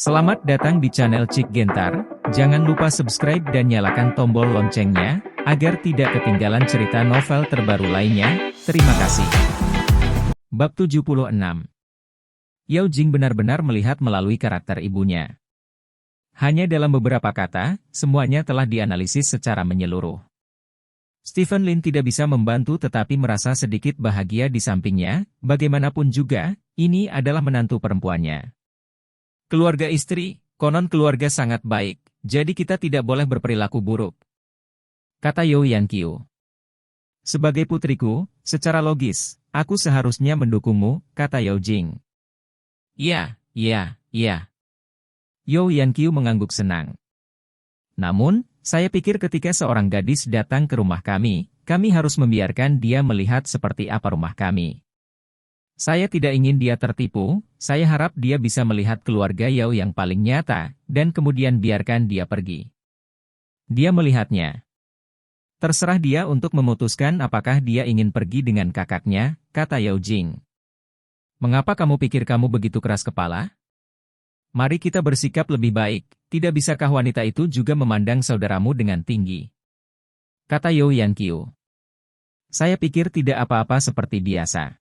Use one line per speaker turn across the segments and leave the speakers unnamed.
Selamat datang di channel Cik Gentar, jangan lupa subscribe dan nyalakan tombol loncengnya, agar tidak ketinggalan cerita novel terbaru lainnya, terima kasih. Bab 76. Yao Jing benar-benar melihat melalui karakter ibunya. Hanya dalam beberapa kata, semuanya telah dianalisis secara menyeluruh. Stephen Lin tidak bisa membantu tetapi merasa sedikit bahagia di sampingnya, bagaimanapun juga, ini adalah menantu perempuannya. Keluarga istri, konon keluarga sangat baik, jadi kita tidak boleh berperilaku buruk, kata Yao Yanqiu. Sebagai putriku, secara logis, aku seharusnya mendukungmu, kata Yao Jing. Iya. Yao Yanqiu mengangguk senang. Namun, saya pikir ketika seorang gadis datang ke rumah kami harus membiarkan dia melihat seperti apa rumah kami. Saya tidak ingin dia tertipu, saya harap dia bisa melihat keluarga Yao yang paling nyata, dan kemudian biarkan dia pergi. Dia melihatnya. Terserah dia untuk memutuskan apakah dia ingin pergi dengan kakaknya, kata Yao Jing. Mengapa kamu pikir kamu begitu keras kepala? Mari kita bersikap lebih baik, tidak bisakah wanita itu juga memandang saudaramu dengan tinggi? Kata Yao Yanqiu. Saya pikir tidak apa-apa seperti biasa.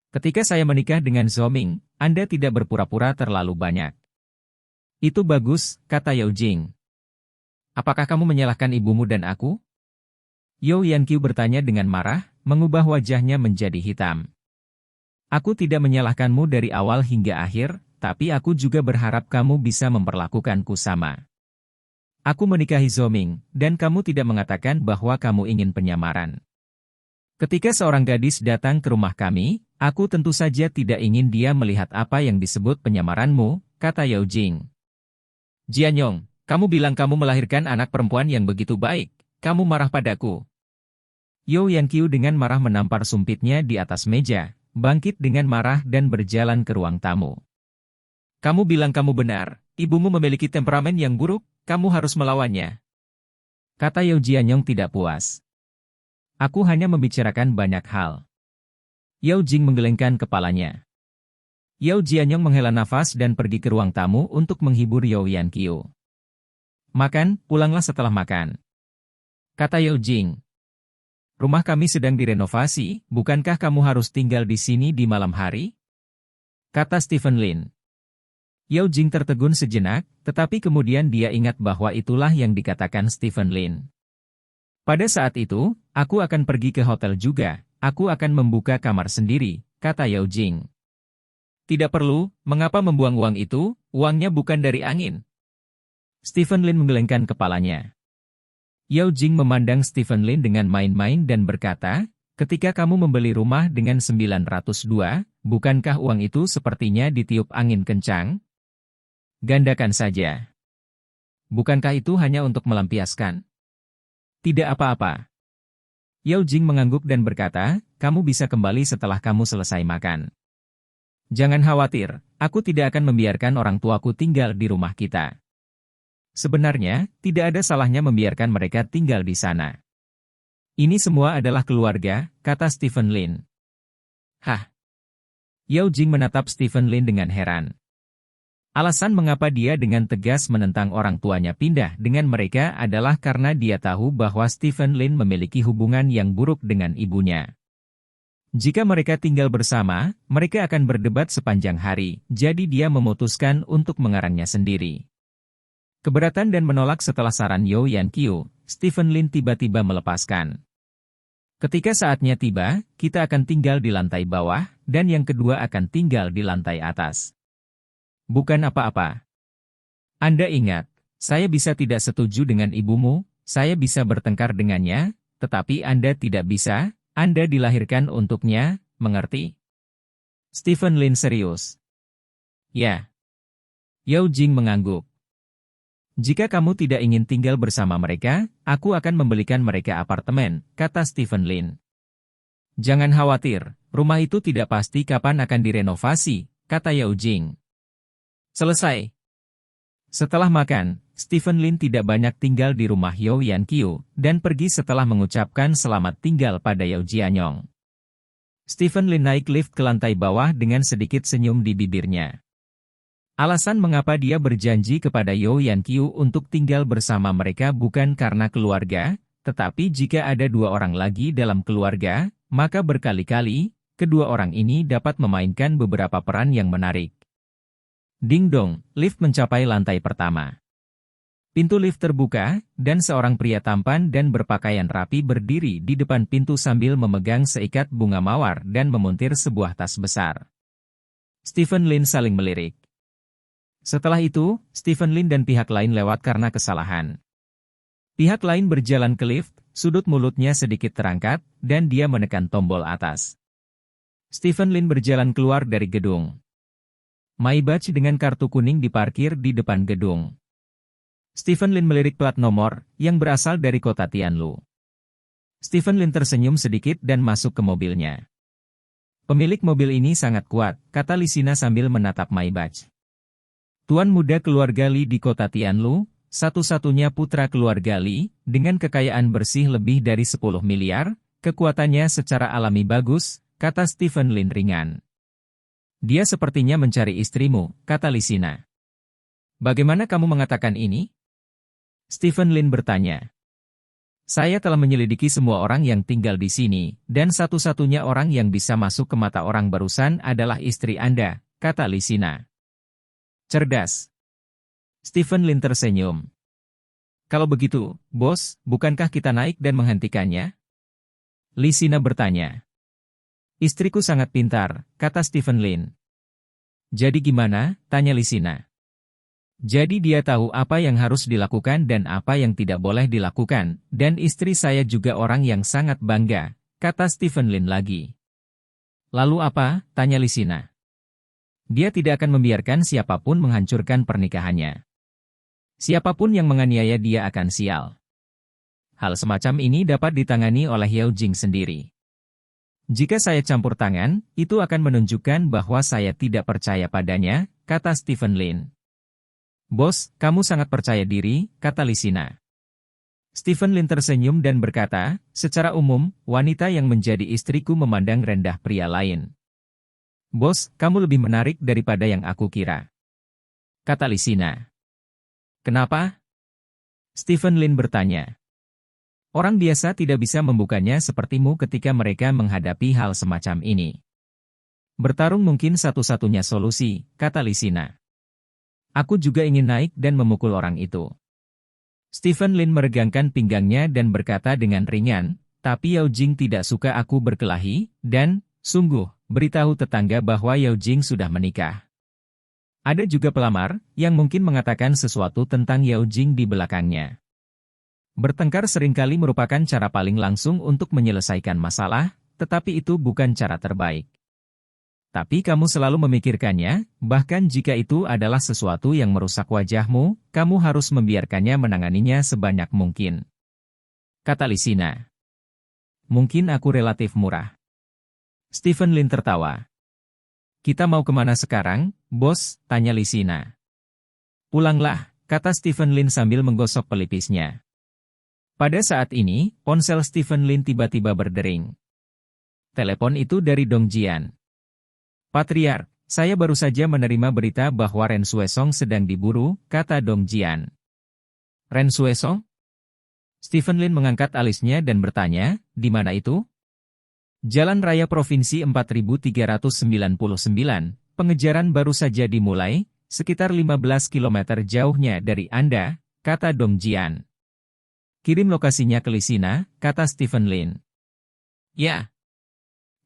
Ketika saya menikah dengan Zhou Ming, Anda tidak berpura-pura terlalu banyak. Itu bagus, kata Yao Jing. Apakah kamu menyalahkan ibumu dan aku? Yao Yanqiu bertanya dengan marah, mengubah wajahnya menjadi hitam. Aku tidak menyalahkanmu dari awal hingga akhir, tapi aku juga berharap kamu bisa memperlakukanku sama. Aku menikahi Zhou Ming, dan kamu tidak mengatakan bahwa kamu ingin penyamaran. Ketika seorang gadis datang ke rumah kami, aku tentu saja tidak ingin dia melihat apa yang disebut penyamaranmu, kata Yao Jing. Jianyong, kamu bilang kamu melahirkan anak perempuan yang begitu baik, kamu marah padaku. Yao Yanqiu dengan marah menampar sumpitnya di atas meja, bangkit dengan marah dan berjalan ke ruang tamu. Kamu bilang kamu benar, ibumu memiliki temperamen yang buruk, kamu harus melawannya. Kata Yao Jianyong tidak puas. Aku hanya membicarakan banyak hal. Yao Jing menggelengkan kepalanya. Yao Jianyong menghela nafas dan pergi ke ruang tamu untuk menghibur Yao Yanqiu. Makan, pulanglah setelah makan. Kata Yao Jing. Rumah kami sedang direnovasi, bukankah kamu harus tinggal di sini di malam hari? Kata Stephen Lin. Yao Jing tertegun sejenak, tetapi kemudian dia ingat bahwa itulah yang dikatakan Stephen Lin. Pada saat itu, aku akan pergi ke hotel juga, aku akan membuka kamar sendiri, kata Yao Jing. Tidak perlu, mengapa membuang uang itu, uangnya bukan dari angin. Stephen Lin menggelengkan kepalanya. Yao Jing memandang Stephen Lin dengan main-main dan berkata, ketika kamu membeli rumah dengan 902, bukankah uang itu sepertinya ditiup angin kencang? Gandakan saja. Bukankah itu hanya untuk melampiaskan? Tidak apa-apa. Yao Jing mengangguk dan berkata, kamu bisa kembali setelah kamu selesai makan. Jangan khawatir, aku tidak akan membiarkan orang tuaku tinggal di rumah kita. Sebenarnya, tidak ada salahnya membiarkan mereka tinggal di sana. Ini semua adalah keluarga, kata Stephen Lin. Hah? Yao Jing menatap Stephen Lin dengan heran. Alasan mengapa dia dengan tegas menentang orang tuanya pindah dengan mereka adalah karena dia tahu bahwa Stephen Lin memiliki hubungan yang buruk dengan ibunya. Jika mereka tinggal bersama, mereka akan berdebat sepanjang hari, jadi dia memutuskan untuk mengarangnya sendiri. Keberatan dan menolak setelah saran Yao Yanqiu, Stephen Lin tiba-tiba melepaskan. Ketika saatnya tiba, kita akan tinggal di lantai bawah, dan yang kedua akan tinggal di lantai atas. Bukan apa-apa. Anda ingat, saya bisa tidak setuju dengan ibumu, saya bisa bertengkar dengannya, tetapi Anda tidak bisa, Anda dilahirkan untuknya, mengerti? Stephen Lin serius. Ya. Yao Jing mengangguk. Jika kamu tidak ingin tinggal bersama mereka, aku akan membelikan mereka apartemen, kata Stephen Lin. Jangan khawatir, rumah itu tidak pasti kapan akan direnovasi, kata Yao Jing. Selesai. Setelah makan, Stephen Lin tidak banyak tinggal di rumah Yao Yanqiu, dan pergi setelah mengucapkan selamat tinggal pada Yao Jianyong. Stephen Lin naik lift ke lantai bawah dengan sedikit senyum di bibirnya. Alasan mengapa dia berjanji kepada Yao Yanqiu untuk tinggal bersama mereka bukan karena keluarga, tetapi jika ada dua orang lagi dalam keluarga, maka berkali-kali, kedua orang ini dapat memainkan beberapa peran yang menarik. Ding dong, lift mencapai lantai pertama. Pintu lift terbuka, dan seorang pria tampan dan berpakaian rapi berdiri di depan pintu sambil memegang seikat bunga mawar dan memuntir sebuah tas besar. Stephen Lin saling melirik. Setelah itu, Stephen Lin dan pihak lain lewat karena kesalahan. Pihak lain berjalan ke lift, sudut mulutnya sedikit terangkat, dan dia menekan tombol atas. Stephen Lin berjalan keluar dari gedung. Maybach dengan kartu kuning diparkir di depan gedung. Stephen Lin melirik plat nomor, yang berasal dari kota Tianlu. Stephen Lin tersenyum sedikit dan masuk ke mobilnya. Pemilik mobil ini sangat kuat, kata Lisina sambil menatap Maybach. Tuan muda keluarga Li di kota Tianlu, satu-satunya putra keluarga Li, dengan kekayaan bersih lebih dari 10 miliar, kekuatannya secara alami bagus, kata Stephen Lin ringan. Dia sepertinya mencari istrimu, kata Lisina. Bagaimana kamu mengatakan ini? Stephen Lin bertanya. Saya telah menyelidiki semua orang yang tinggal di sini, dan satu-satunya orang yang bisa masuk ke mata orang barusan adalah istri Anda, kata Lisina. Cerdas. Stephen Lin tersenyum. Kalau begitu, bos, bukankah kita naik dan menghentikannya? Lisina bertanya. Istriku sangat pintar, kata Stephen Lin. Jadi gimana? Tanya Lisina. Jadi dia tahu apa yang harus dilakukan dan apa yang tidak boleh dilakukan, dan istri saya juga orang yang sangat bangga, kata Stephen Lin lagi. Lalu apa? Tanya Lisina. Dia tidak akan membiarkan siapapun menghancurkan pernikahannya. Siapapun yang menganiaya dia akan sial. Hal semacam ini dapat ditangani oleh Yao Jing sendiri. Jika saya campur tangan, itu akan menunjukkan bahwa saya tidak percaya padanya, kata Stephen Lin. Bos, kamu sangat percaya diri, kata Lisina. Stephen Lin tersenyum dan berkata, secara umum, wanita yang menjadi istriku memandang rendah pria lain. Bos, kamu lebih menarik daripada yang aku kira, kata Lisina. Kenapa? Stephen Lin bertanya. Orang biasa tidak bisa membukanya sepertimu ketika mereka menghadapi hal semacam ini. Bertarung mungkin satu-satunya solusi, kata Lisina. Aku juga ingin naik dan memukul orang itu. Stephen Lin meregangkan pinggangnya dan berkata dengan ringan, tapi Yao Jing tidak suka aku berkelahi, dan, sungguh, beritahu tetangga bahwa Yao Jing sudah menikah. Ada juga pelamar, yang mungkin mengatakan sesuatu tentang Yao Jing di belakangnya. Bertengkar seringkali merupakan cara paling langsung untuk menyelesaikan masalah, tetapi itu bukan cara terbaik. Tapi kamu selalu memikirkannya, bahkan jika itu adalah sesuatu yang merusak wajahmu, kamu harus membiarkannya menanganinya sebanyak mungkin, kata Lisina. Mungkin aku relatif murah. Stephen Lin tertawa. Kita mau kemana sekarang, bos? Tanya Lisina. Pulanglah, kata Stephen Lin sambil menggosok pelipisnya. Pada saat ini, ponsel Stephen Lin tiba-tiba berdering. Telepon itu dari Dong Jian. Patriark, saya baru saja menerima berita bahwa Ren Xuesong sedang diburu, kata Dong Jian. Ren Xuesong? Stephen Lin mengangkat alisnya dan bertanya, di mana itu? Jalan Raya Provinsi 4399, pengejaran baru saja dimulai, sekitar 15 km jauhnya dari Anda, kata Dong Jian. Kirim lokasinya ke Lisina, kata Stephen Lin. Ya.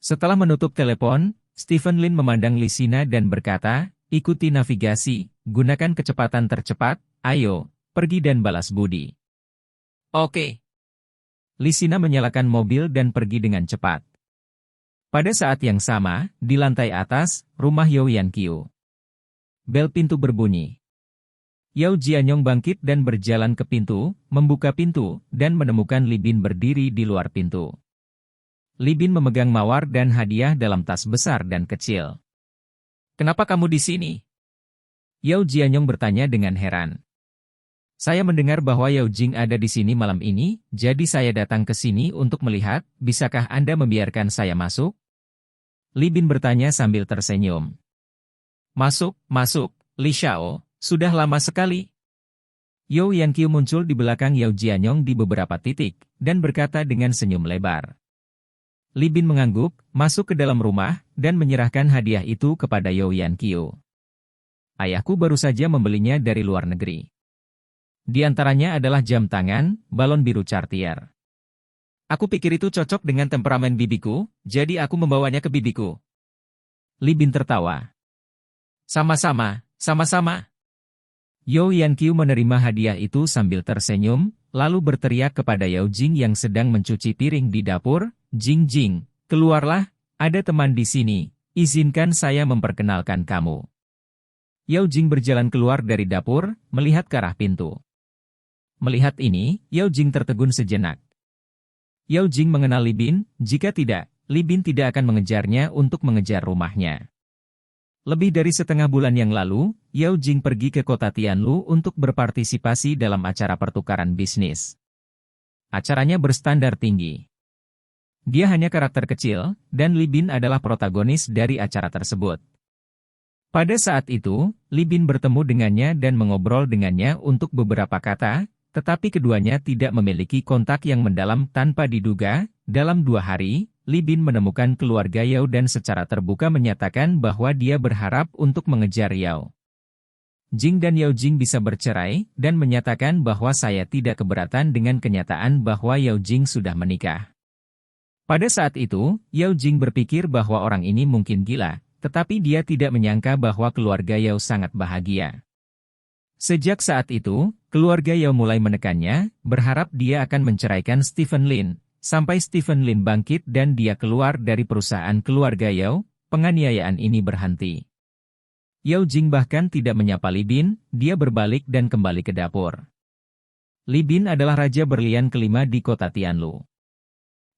Setelah menutup telepon, Stephen Lin memandang Lisina dan berkata, ikuti navigasi, gunakan kecepatan tercepat, ayo, pergi dan balas budi. Oke. Lisina menyalakan mobil dan pergi dengan cepat. Pada saat yang sama, di lantai atas, rumah Yao Yanqiu. Bel pintu berbunyi. Yao Jianyong bangkit dan berjalan ke pintu, membuka pintu, dan menemukan Li Bin berdiri di luar pintu. Li Bin memegang mawar dan hadiah dalam tas besar dan kecil. Kenapa kamu di sini? Yao Jianyong bertanya dengan heran. Saya mendengar bahwa Yao Jing ada di sini malam ini, jadi saya datang ke sini untuk melihat, bisakah Anda membiarkan saya masuk? Li Bin bertanya sambil tersenyum. Masuk, masuk, Li Xiao, sudah lama sekali. Yao Yanqiu muncul di belakang Yao Jianyong di beberapa titik, dan berkata dengan senyum lebar. Li Bin mengangguk, masuk ke dalam rumah, dan menyerahkan hadiah itu kepada Yao Yanqiu. Ayahku baru saja membelinya dari luar negeri. Di antaranya adalah jam tangan, balon biru Cartier. Aku pikir itu cocok dengan temperamen bibiku, jadi aku membawanya ke bibiku. Li Bin tertawa. Sama-sama, sama-sama. Yao Yanqiu menerima hadiah itu sambil tersenyum, lalu berteriak kepada Yao Jing yang sedang mencuci piring di dapur, Jing Jing, keluarlah, ada teman di sini, izinkan saya memperkenalkan kamu. Yao Jing berjalan keluar dari dapur, melihat ke arah pintu. Melihat ini, Yao Jing tertegun sejenak. Yao Jing mengenal Li Bin, jika tidak, Li Bin tidak akan mengejarnya untuk mengejar rumahnya. Lebih dari setengah bulan yang lalu, Yao Jing pergi ke kota Tianlu untuk berpartisipasi dalam acara pertukaran bisnis. Acaranya berstandar tinggi. Dia hanya karakter kecil, dan Li Bin adalah protagonis dari acara tersebut. Pada saat itu, Li Bin bertemu dengannya dan mengobrol dengannya untuk beberapa kata, tetapi keduanya tidak memiliki kontak yang mendalam tanpa diduga. Dalam 2 hari, Li Bin menemukan keluarga Yao dan secara terbuka menyatakan bahwa dia berharap untuk mengejar Yao Jing dan Yao Jing bisa bercerai, dan menyatakan bahwa saya tidak keberatan dengan kenyataan bahwa Yao Jing sudah menikah. Pada saat itu, Yao Jing berpikir bahwa orang ini mungkin gila, tetapi dia tidak menyangka bahwa keluarga Yao sangat bahagia. Sejak saat itu, keluarga Yao mulai menekannya, berharap dia akan menceraikan Stephen Lin. Sampai Stephen Lin bangkit dan dia keluar dari perusahaan keluarga Yao, penganiayaan ini berhenti. Yao Jing bahkan tidak menyapa Li Bin, dia berbalik dan kembali ke dapur. Li Bin adalah raja berlian kelima di kota Tianlu.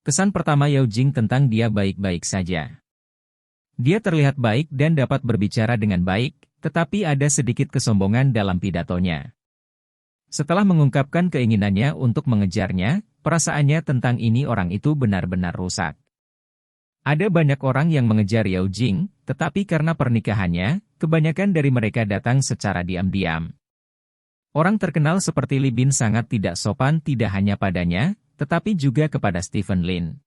Kesan pertama Yao Jing tentang dia baik-baik saja. Dia terlihat baik dan dapat berbicara dengan baik, tetapi ada sedikit kesombongan dalam pidatonya. Setelah mengungkapkan keinginannya untuk mengejarnya, perasaannya tentang ini orang itu benar-benar rusak. Ada banyak orang yang mengejar Yao Jing, tetapi karena pernikahannya, kebanyakan dari mereka datang secara diam-diam. Orang terkenal seperti Li Bin sangat tidak sopan tidak hanya padanya, tetapi juga kepada Stephen Lin.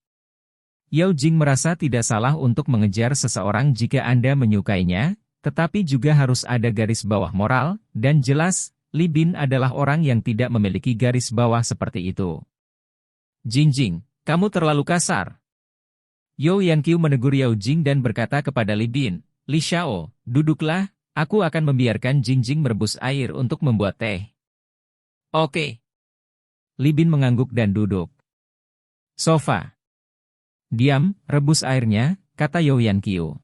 Yao Jing merasa tidak salah untuk mengejar seseorang jika Anda menyukainya, tetapi juga harus ada garis bawah moral, dan jelas, Li Bin adalah orang yang tidak memiliki garis bawah seperti itu. Jing Jing, kamu terlalu kasar. Yao Yanqiu menegur Yao Jing dan berkata kepada Li Bin, Li Xiao, duduklah, aku akan membiarkan Jing Jing merebus air untuk membuat teh. Oke. Li Bin mengangguk dan duduk. Sofa. Diam, rebus airnya, kata Yao Yanqiu.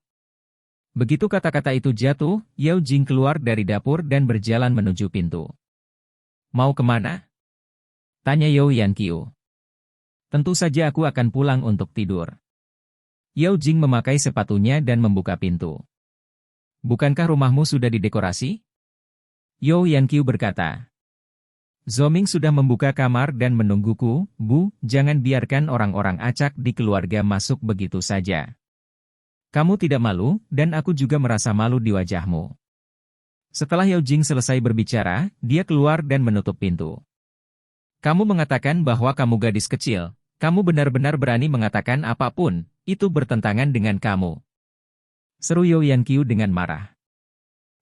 Begitu kata-kata itu jatuh, Yao Jing keluar dari dapur dan berjalan menuju pintu. Mau kemana? Tanya Yao Yanqiu. Tentu saja aku akan pulang untuk tidur. Yao Jing memakai sepatunya dan membuka pintu. Bukankah rumahmu sudah didekorasi? Yao Yanqiu berkata. Zoming sudah membuka kamar dan menungguku, Bu, jangan biarkan orang-orang acak di keluarga masuk begitu saja. Kamu tidak malu, dan aku juga merasa malu di wajahmu. Setelah Yao Jing selesai berbicara, dia keluar dan menutup pintu. Kamu mengatakan bahwa kamu gadis kecil, kamu benar-benar berani mengatakan apapun, itu bertentangan dengan kamu. Seru Yao Yanqiu dengan marah.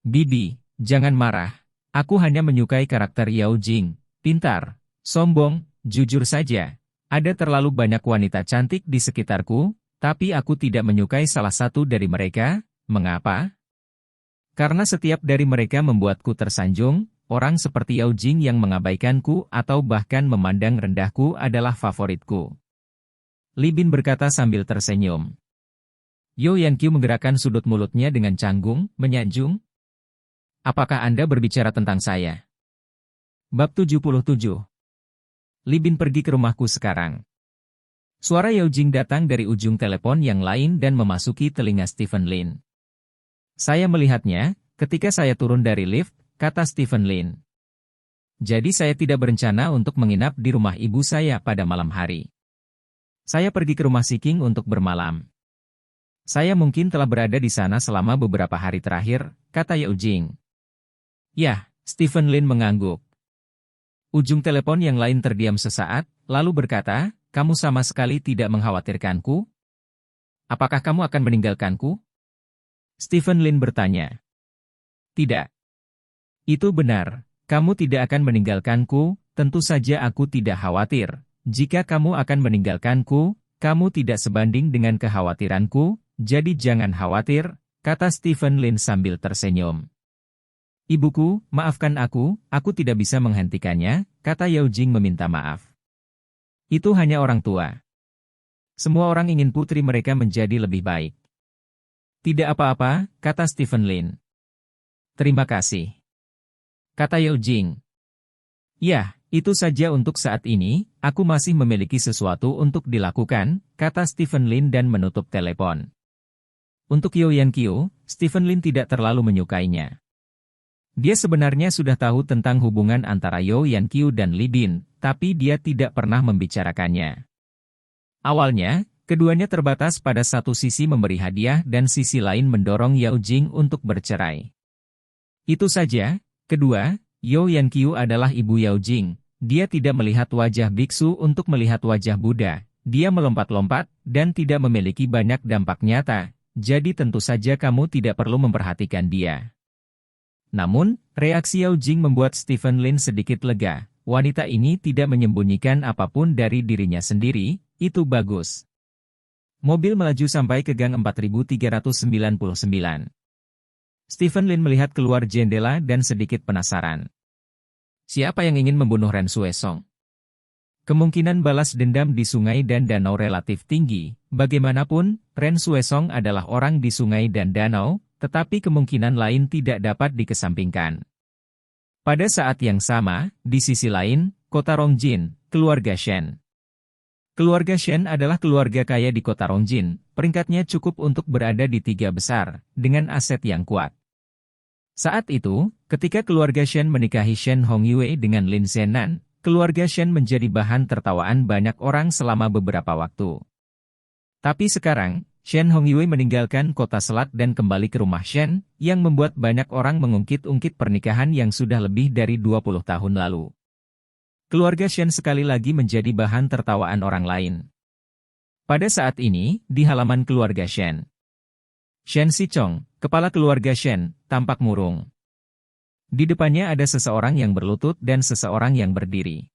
Bibi, jangan marah. Aku hanya menyukai karakter Yao Jing, pintar, sombong, jujur saja. Ada terlalu banyak wanita cantik di sekitarku, tapi aku tidak menyukai salah satu dari mereka. Mengapa? Karena setiap dari mereka membuatku tersanjung, orang seperti Yao Jing yang mengabaikanku atau bahkan memandang rendahku adalah favoritku. Li Bin berkata sambil tersenyum. Yao Yanqiu menggerakkan sudut mulutnya dengan canggung, menyanjung. Apakah Anda berbicara tentang saya? Bab 77. Li Bin pergi ke rumahku sekarang. Suara Yao Jing datang dari ujung telepon yang lain dan memasuki telinga Stephen Lin. Saya melihatnya, ketika saya turun dari lift, kata Stephen Lin. Jadi saya tidak berencana untuk menginap di rumah ibu saya pada malam hari. Saya pergi ke rumah Siking untuk bermalam. Saya mungkin telah berada di sana selama beberapa hari terakhir, kata Yao Jing. Yah, Stephen Lin mengangguk. Ujung telepon yang lain terdiam sesaat, lalu berkata, kamu sama sekali tidak mengkhawatirkanku? Apakah kamu akan meninggalkanku? Stephen Lin bertanya. Tidak. Itu benar, kamu tidak akan meninggalkanku, tentu saja aku tidak khawatir. Jika kamu akan meninggalkanku, kamu tidak sebanding dengan kekhawatiranku, jadi jangan khawatir, kata Stephen Lin sambil tersenyum. Ibuku, maafkan aku tidak bisa menghentikannya, kata Yao Jing meminta maaf. Itu hanya orang tua. Semua orang ingin putri mereka menjadi lebih baik. Tidak apa-apa, kata Stephen Lin. Terima kasih, kata Yao Jing. Ya, itu saja untuk saat ini, aku masih memiliki sesuatu untuk dilakukan, kata Stephen Lin dan menutup telepon. Untuk Yao Yanqiu, Stephen Lin tidak terlalu menyukainya. Dia sebenarnya sudah tahu tentang hubungan antara Yao Yanqiu dan Li Bin, tapi dia tidak pernah membicarakannya. Awalnya, keduanya terbatas pada satu sisi memberi hadiah dan sisi lain mendorong Yao Jing untuk bercerai. Itu saja. Kedua, Yao Yanqiu adalah ibu Yao Jing. Dia tidak melihat wajah biksu untuk melihat wajah Buddha. Dia melompat-lompat dan tidak memiliki banyak dampak nyata, jadi tentu saja kamu tidak perlu memperhatikan dia. Namun, reaksi Yao Jing membuat Stephen Lin sedikit lega. Wanita ini tidak menyembunyikan apapun dari dirinya sendiri, itu bagus. Mobil melaju sampai ke gang 4399. Stephen Lin melihat keluar jendela dan sedikit penasaran. Siapa yang ingin membunuh Ren Xuesong? Kemungkinan balas dendam di sungai dan danau relatif tinggi. Bagaimanapun, Ren Xuesong adalah orang di sungai dan danau, tetapi kemungkinan lain tidak dapat dikesampingkan. Pada saat yang sama, di sisi lain, kota Rongjin, keluarga Shen. Keluarga Shen adalah keluarga kaya di kota Rongjin, peringkatnya cukup untuk berada di 3 besar, dengan aset yang kuat. Saat itu, ketika keluarga Shen menikahi Shen Hongyue dengan Lin Zenan, keluarga Shen menjadi bahan tertawaan banyak orang selama beberapa waktu. Tapi sekarang, Shen Hongyue meninggalkan kota Selat dan kembali ke rumah Shen, yang membuat banyak orang mengungkit-ungkit pernikahan yang sudah lebih dari 20 tahun lalu. Keluarga Shen sekali lagi menjadi bahan tertawaan orang lain. Pada saat ini, di halaman keluarga Shen, Shen Sichong, kepala keluarga Shen, tampak murung. Di depannya ada seseorang yang berlutut dan seseorang yang berdiri.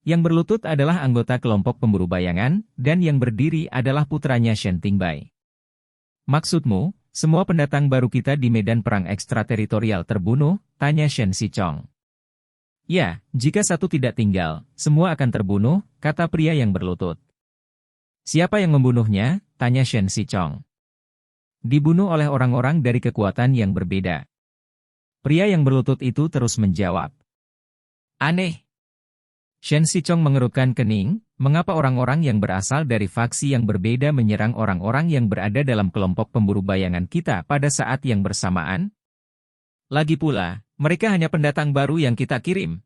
Yang berlutut adalah anggota kelompok pemburu bayangan, dan yang berdiri adalah putranya Shen Tingbai. Maksudmu, semua pendatang baru kita di medan perang ekstrateritorial terbunuh? Tanya Shen Sichong. Ya, jika satu tidak tinggal, semua akan terbunuh, kata pria yang berlutut. Siapa yang membunuhnya? Tanya Shen Sichong. Dibunuh oleh orang-orang dari kekuatan yang berbeda. Pria yang berlutut itu terus menjawab. Aneh. Shen Sichong mengerutkan kening, mengapa orang-orang yang berasal dari faksi yang berbeda menyerang orang-orang yang berada dalam kelompok pemburu bayangan kita pada saat yang bersamaan? Lagi pula, mereka hanya pendatang baru yang kita kirim.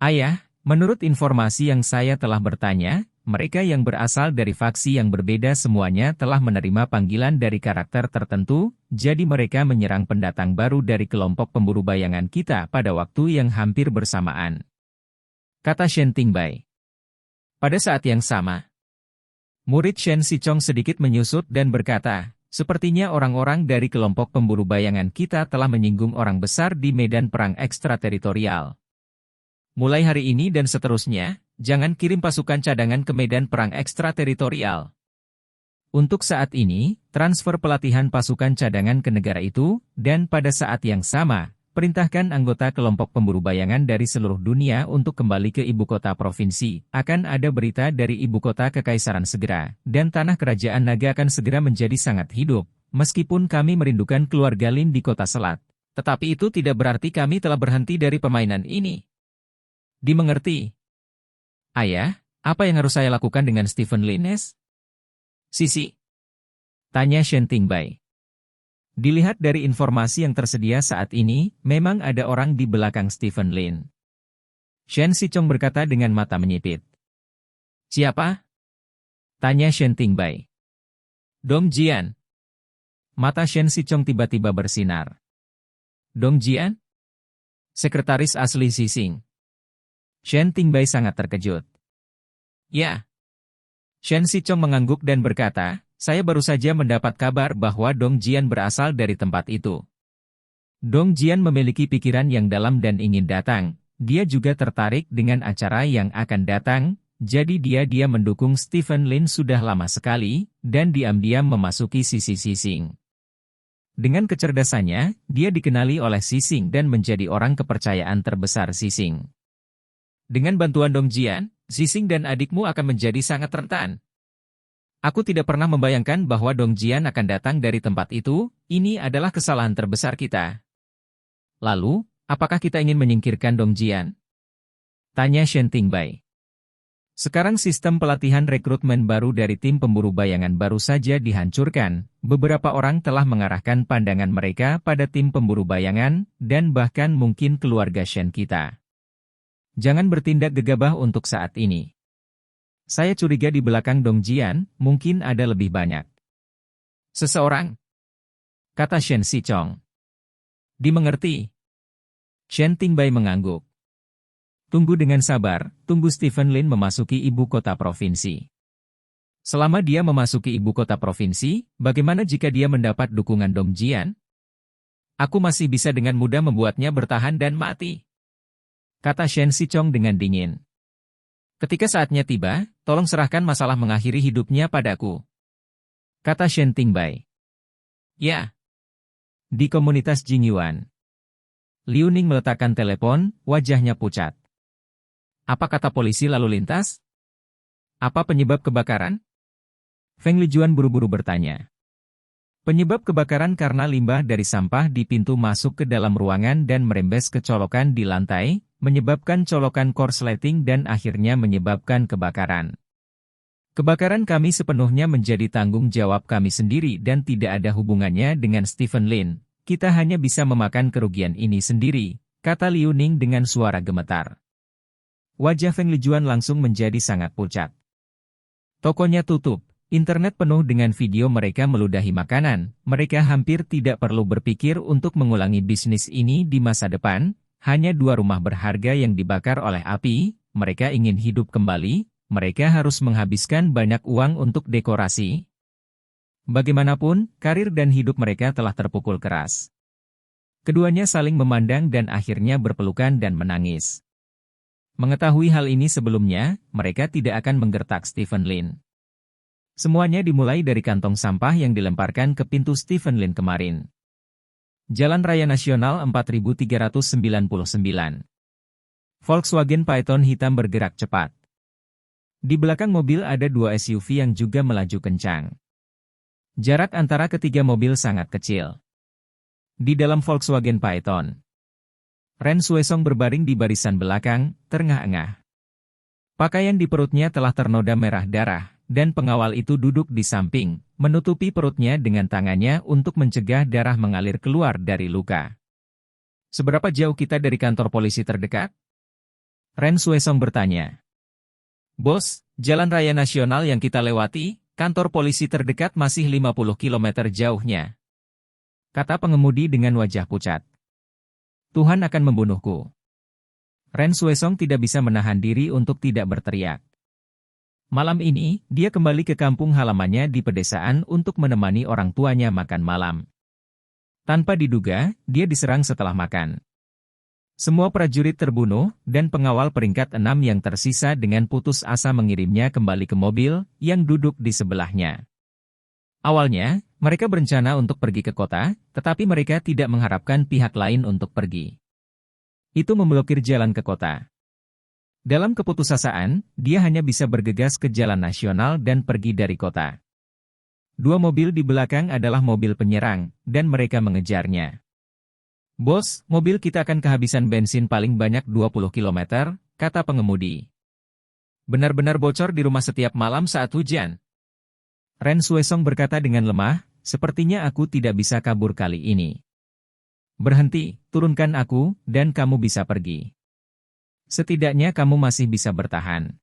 Ayah, menurut informasi yang saya telah bertanya, mereka yang berasal dari faksi yang berbeda semuanya telah menerima panggilan dari karakter tertentu, jadi mereka menyerang pendatang baru dari kelompok pemburu bayangan kita pada waktu yang hampir bersamaan. Kata Shen Tingbai. Pada saat yang sama, murid Shen Sichong sedikit menyusut dan berkata, sepertinya orang-orang dari kelompok pemburu bayangan kita telah menyinggung orang besar di medan perang ekstrateritorial. Mulai hari ini dan seterusnya, jangan kirim pasukan cadangan ke medan perang ekstrateritorial. Untuk saat ini, transfer pelatihan pasukan cadangan ke negara itu, dan pada saat yang sama, perintahkan anggota kelompok pemburu bayangan dari seluruh dunia untuk kembali ke ibu kota provinsi. Akan ada berita dari ibu kota kekaisaran segera, dan tanah kerajaan naga akan segera menjadi sangat hidup, meskipun kami merindukan keluarga Lin di kota Selat. Tetapi itu tidak berarti kami telah berhenti dari permainan ini. Dimengerti? Ayah, apa yang harus saya lakukan dengan Stephen Lines? Sisi? Tanya Shen Tingbai. Dilihat dari informasi yang tersedia saat ini, memang ada orang di belakang Stephen Lin. Shen Sichong berkata dengan mata menyipit. Siapa? Tanya Shen Tingbai. Dong Jian. Mata Shen Sichong tiba-tiba bersinar. Dong Jian? Sekretaris asli Sising. Shen Tingbai sangat terkejut. Ya. Shen Sichong mengangguk dan berkata, saya baru saja mendapat kabar bahwa Dong Jian berasal dari tempat itu. Dong Jian memiliki pikiran yang dalam dan ingin datang. Dia juga tertarik dengan acara yang akan datang, jadi dia mendukung Stephen Lin sudah lama sekali, dan diam-diam memasuki sisi Sising. Dengan kecerdasannya, dia dikenali oleh Sising dan menjadi orang kepercayaan terbesar Sising. Dengan bantuan Dong Jian, Sising dan adikmu akan menjadi sangat rentan. Aku tidak pernah membayangkan bahwa Dong Jian akan datang dari tempat itu, ini adalah kesalahan terbesar kita. Lalu, apakah kita ingin menyingkirkan Dong Jian? Tanya Shen Tingbai. Sekarang sistem pelatihan rekrutmen baru dari tim pemburu bayangan baru saja dihancurkan. Beberapa orang telah mengarahkan pandangan mereka pada tim pemburu bayangan, dan bahkan mungkin keluarga Shen kita. Jangan bertindak gegabah untuk saat ini. Saya curiga di belakang Dong Jian, mungkin ada lebih banyak. Seseorang? Kata Shen Sichong. Dimengerti. Shen Tingbai mengangguk. Tunggu dengan sabar, tunggu Stephen Lin memasuki ibu kota provinsi. Selama dia memasuki ibu kota provinsi, bagaimana jika dia mendapat dukungan Dong Jian? Aku masih bisa dengan mudah membuatnya bertahan dan mati. Kata Shen Sichong dengan dingin. Ketika saatnya tiba, tolong serahkan masalah mengakhiri hidupnya padaku. Kata Shen Tingbai. Ya. Di komunitas Jingyuan. Liu Ning meletakkan telepon, wajahnya pucat. Apa kata polisi lalu lintas? Apa penyebab kebakaran? Feng Lijuan buru-buru bertanya. Penyebab kebakaran karena limbah dari sampah di pintu masuk ke dalam ruangan dan merembes ke colokan di lantai, menyebabkan colokan korsleting dan akhirnya menyebabkan kebakaran. Kebakaran kami sepenuhnya menjadi tanggung jawab kami sendiri dan tidak ada hubungannya dengan Stephen Lin. Kita hanya bisa memakan kerugian ini sendiri, kata Liu Ning dengan suara gemetar. Wajah Feng Lijuan langsung menjadi sangat pucat. Tokonya tutup, internet penuh dengan video mereka meludahi makanan, mereka hampir tidak perlu berpikir untuk mengulangi bisnis ini di masa depan, hanya 2 rumah berharga yang dibakar oleh api, mereka ingin hidup kembali, mereka harus menghabiskan banyak uang untuk dekorasi. Bagaimanapun, karir dan hidup mereka telah terpukul keras. Keduanya saling memandang dan akhirnya berpelukan dan menangis. Mengetahui hal ini sebelumnya, mereka tidak akan menggertak Stephen Lin. Semuanya dimulai dari kantong sampah yang dilemparkan ke pintu Stephen Lin kemarin. Jalan Raya Nasional 4399. Volkswagen Python hitam bergerak cepat. Di belakang mobil ada 2 SUV yang juga melaju kencang. Jarak antara ketiga mobil sangat kecil. Di dalam Volkswagen Python, Ren Suesong berbaring di barisan belakang, terengah-engah. Pakaian di perutnya telah ternoda merah darah, dan pengawal itu duduk di samping, menutupi perutnya dengan tangannya untuk mencegah darah mengalir keluar dari luka. Seberapa jauh kita dari kantor polisi terdekat? Ren Suesong bertanya. Bos, jalan raya nasional yang kita lewati, kantor polisi terdekat masih 50 km jauhnya. Kata pengemudi dengan wajah pucat. Tuhan akan membunuhku. Ren Suesong tidak bisa menahan diri untuk tidak berteriak. Malam ini, dia kembali ke kampung halamannya di pedesaan untuk menemani orang tuanya makan malam. Tanpa diduga, dia diserang setelah makan. Semua prajurit terbunuh, dan pengawal peringkat 6 yang tersisa dengan putus asa mengirimnya kembali ke mobil yang duduk di sebelahnya. Awalnya, mereka berencana untuk pergi ke kota, tetapi mereka tidak mengharapkan pihak lain untuk pergi. Itu memblokir jalan ke kota. Dalam keputusasaan, dia hanya bisa bergegas ke jalan nasional dan pergi dari kota. 2 mobil di belakang adalah mobil penyerang, dan mereka mengejarnya. Bos, mobil kita akan kehabisan bensin paling banyak 20 km, kata pengemudi. Benar-benar bocor di rumah setiap malam saat hujan. Ren Suesong berkata dengan lemah, sepertinya aku tidak bisa kabur kali ini. Berhenti, turunkan aku, dan kamu bisa pergi. Setidaknya kamu masih bisa bertahan.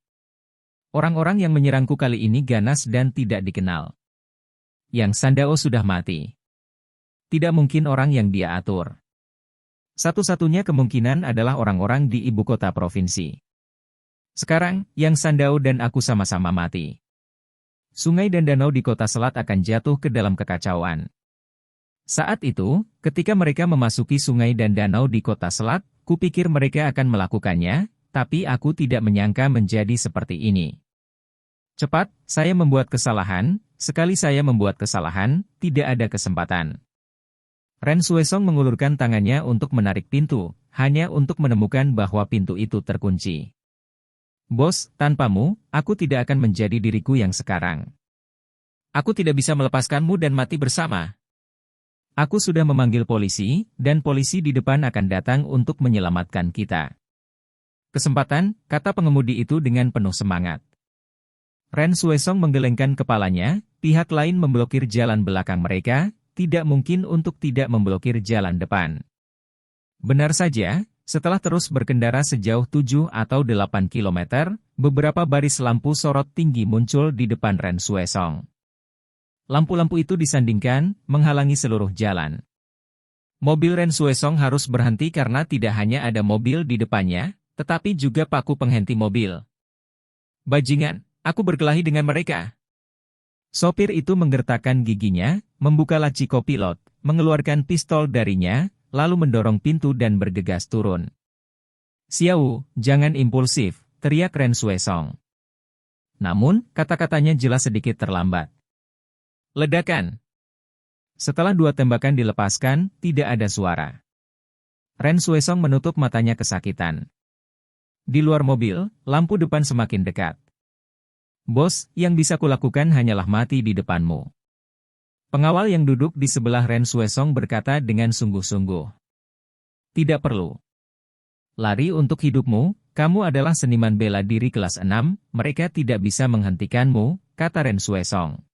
Orang-orang yang menyerangku kali ini ganas dan tidak dikenal. Yang Sandao sudah mati. Tidak mungkin orang yang dia atur. Satu-satunya kemungkinan adalah orang-orang di ibu kota provinsi. Sekarang, Yang Sandao dan aku sama-sama mati. Sungai dan danau di kota selat akan jatuh ke dalam kekacauan. Saat itu, ketika mereka memasuki sungai dan danau di kota selat, kupikir mereka akan melakukannya, tapi aku tidak menyangka menjadi seperti ini. Cepat, saya membuat kesalahan, sekali saya membuat kesalahan, tidak ada kesempatan. Ren Xuesong mengulurkan tangannya untuk menarik pintu, hanya untuk menemukan bahwa pintu itu terkunci. Bos, tanpamu, aku tidak akan menjadi diriku yang sekarang. Aku tidak bisa melepaskanmu dan mati bersama. Aku sudah memanggil polisi, dan polisi di depan akan datang untuk menyelamatkan kita. Kesempatan, kata pengemudi itu dengan penuh semangat. Ren Xuesong menggelengkan kepalanya, pihak lain memblokir jalan belakang mereka, tidak mungkin untuk tidak memblokir jalan depan. Benar saja, setelah terus berkendara sejauh 7 atau 8 kilometer, beberapa baris lampu sorot tinggi muncul di depan Ren Xuesong. Lampu-lampu itu disandingkan, menghalangi seluruh jalan. Mobil Ren Xuesong harus berhenti karena tidak hanya ada mobil di depannya, tetapi juga paku penghenti mobil. Bajingan, aku berkelahi dengan mereka. Sopir itu menggertakkan giginya, membuka laci kopilot, mengeluarkan pistol darinya, lalu mendorong pintu dan bergegas turun. Xiao, jangan impulsif, teriak Ren Xuesong. Namun, kata-katanya jelas sedikit terlambat. Ledakan. Setelah 2 tembakan dilepaskan, tidak ada suara. Ren Xuesong menutup matanya kesakitan. Di luar mobil, lampu depan semakin dekat. Bos, yang bisa kulakukan hanyalah mati di depanmu. Pengawal yang duduk di sebelah Ren Xuesong berkata dengan sungguh-sungguh. Tidak perlu. Lari untuk hidupmu, kamu adalah seniman bela diri kelas 6, mereka tidak bisa menghentikanmu, kata Ren Xuesong.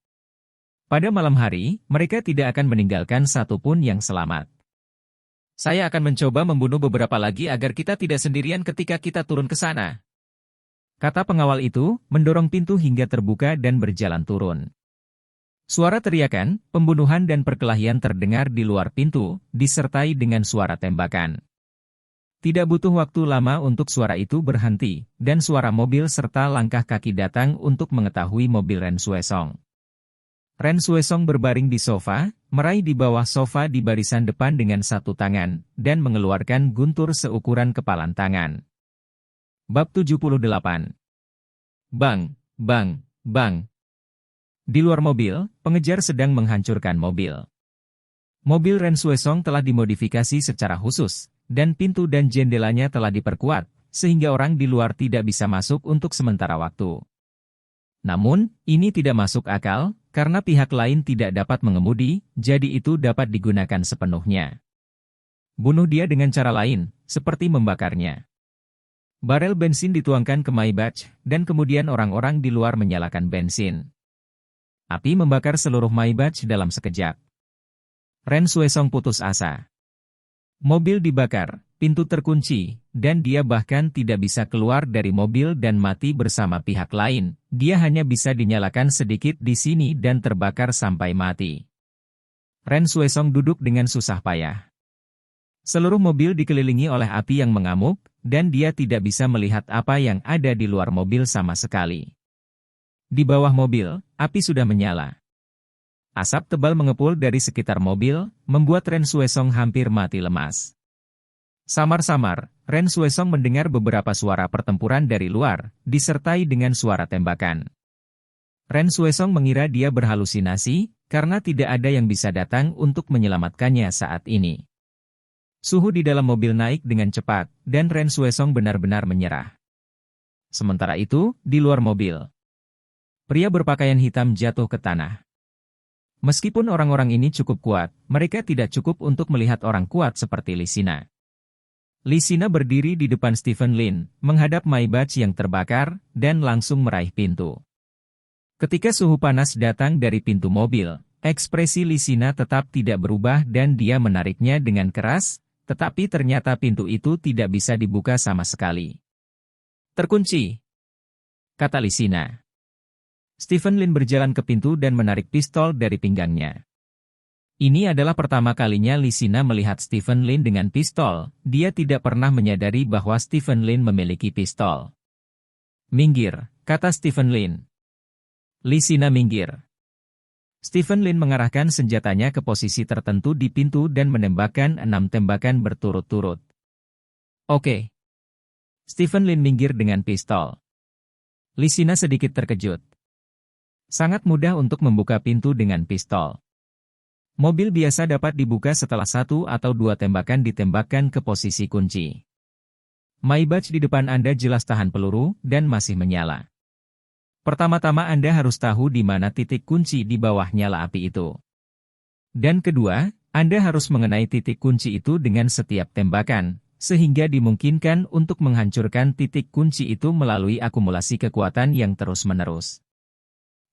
Pada malam hari, mereka tidak akan meninggalkan satupun yang selamat. Saya akan mencoba membunuh beberapa lagi agar kita tidak sendirian ketika kita turun ke sana. Kata pengawal itu, mendorong pintu hingga terbuka dan berjalan turun. Suara teriakan, pembunuhan dan perkelahian terdengar di luar pintu, disertai dengan suara tembakan. Tidak butuh waktu lama untuk suara itu berhenti, dan suara mobil serta langkah kaki datang untuk mengetahui mobil Ren Xuesong. Ren Xuesong berbaring di sofa, meraih di bawah sofa di barisan depan dengan satu tangan, dan mengeluarkan guntur seukuran kepalan tangan. Bab 78. Bang, bang, bang. Di luar mobil, pengejar sedang menghancurkan mobil. Mobil Ren Xuesong telah dimodifikasi secara khusus, dan pintu dan jendelanya telah diperkuat, sehingga orang di luar tidak bisa masuk untuk sementara waktu. Namun, ini tidak masuk akal, karena pihak lain tidak dapat mengemudi, jadi itu dapat digunakan sepenuhnya. Bunuh dia dengan cara lain, seperti membakarnya. Barel bensin dituangkan ke Maybach, dan kemudian orang-orang di luar menyalakan bensin. Api membakar seluruh Maybach dalam sekejap. Ren Xuesong putus asa. Mobil dibakar, pintu terkunci, dan dia bahkan tidak bisa keluar dari mobil dan mati bersama pihak lain. Dia hanya bisa dinyalakan sedikit di sini dan terbakar sampai mati. Ren Xuesong duduk dengan susah payah. Seluruh mobil dikelilingi oleh api yang mengamuk, dan dia tidak bisa melihat apa yang ada di luar mobil sama sekali. Di bawah mobil, api sudah menyala. Asap tebal mengepul dari sekitar mobil, membuat Ren Xuesong hampir mati lemas. Samar-samar, Ren Xuesong mendengar beberapa suara pertempuran dari luar, disertai dengan suara tembakan. Ren Xuesong mengira dia berhalusinasi, karena tidak ada yang bisa datang untuk menyelamatkannya saat ini. Suhu di dalam mobil naik dengan cepat, dan Ren Xuesong benar-benar menyerah. Sementara itu, di luar mobil, pria berpakaian hitam jatuh ke tanah. Meskipun orang-orang ini cukup kuat, mereka tidak cukup untuk melihat orang kuat seperti Lisina. Lisina berdiri di depan Stephen Lin, menghadap Maybach yang terbakar, dan langsung meraih pintu. Ketika suhu panas datang dari pintu mobil, ekspresi Lisina tetap tidak berubah dan dia menariknya dengan keras, tetapi ternyata pintu itu tidak bisa dibuka sama sekali. Terkunci, kata Lisina. Stephen Lin berjalan ke pintu dan menarik pistol dari pinggangnya. Ini adalah pertama kalinya Lisina melihat Stephen Lin dengan pistol. Dia tidak pernah menyadari bahwa Stephen Lin memiliki pistol. "Minggir," kata Stephen Lin. Lisina minggir. Stephen Lin mengarahkan senjatanya ke posisi tertentu di pintu dan menembakkan 6 tembakan berturut-turut. "Oke." Stephen Lin minggir dengan pistol. Lisina sedikit terkejut. Sangat mudah untuk membuka pintu dengan pistol. Mobil biasa dapat dibuka setelah 1 atau 2 tembakan ditembakkan ke posisi kunci. Maybach di depan Anda jelas tahan peluru dan masih menyala. Pertama-tama Anda harus tahu di mana titik kunci di bawah nyala api itu. Dan kedua, Anda harus mengenai titik kunci itu dengan setiap tembakan, sehingga dimungkinkan untuk menghancurkan titik kunci itu melalui akumulasi kekuatan yang terus-menerus.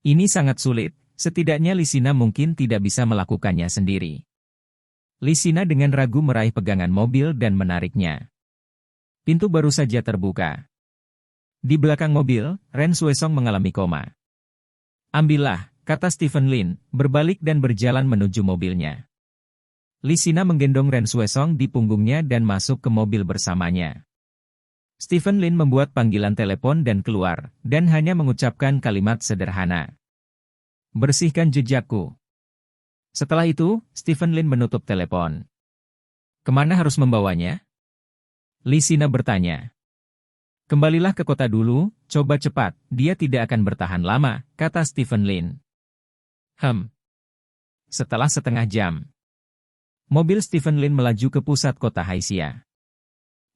Ini sangat sulit. Setidaknya Lisina mungkin tidak bisa melakukannya sendiri. Lisina dengan ragu meraih pegangan mobil dan menariknya. Pintu baru saja terbuka. Di belakang mobil, Ren Xuesong mengalami koma. "Ambillah," kata Stephen Lin, berbalik dan berjalan menuju mobilnya. Lisina menggendong Ren Xuesong di punggungnya dan masuk ke mobil bersamanya. Stephen Lin membuat panggilan telepon dan keluar, dan hanya mengucapkan kalimat sederhana. "Bersihkan jejakku." Setelah itu, Stephen Lin menutup telepon. "Kemana harus membawanya?" Lisina bertanya. "Kembalilah ke kota dulu, coba cepat, dia tidak akan bertahan lama," kata Stephen Lin. Setelah setengah jam, mobil Stephen Lin melaju ke pusat kota Haixia.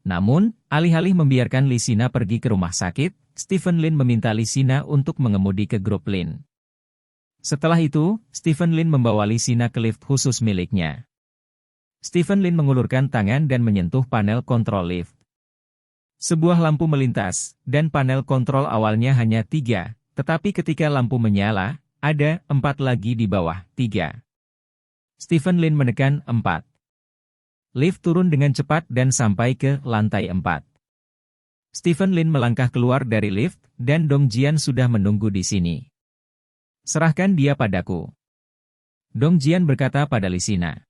Namun, alih-alih membiarkan Lisina pergi ke rumah sakit, Stephen Lin meminta Lisina untuk mengemudi ke grup Lin. Setelah itu, Stephen Lin membawa Lisina ke lift khusus miliknya. Stephen Lin mengulurkan tangan dan menyentuh panel kontrol lift. Sebuah lampu melintas, dan panel kontrol awalnya hanya 3, tetapi ketika lampu menyala, ada 4 lagi di bawah 3. Stephen Lin menekan 4. Lift turun dengan cepat dan sampai ke lantai 4. Stephen Lin melangkah keluar dari lift, dan Dong Jian sudah menunggu di sini. "Serahkan dia padaku," Dong Jian berkata pada Lisina.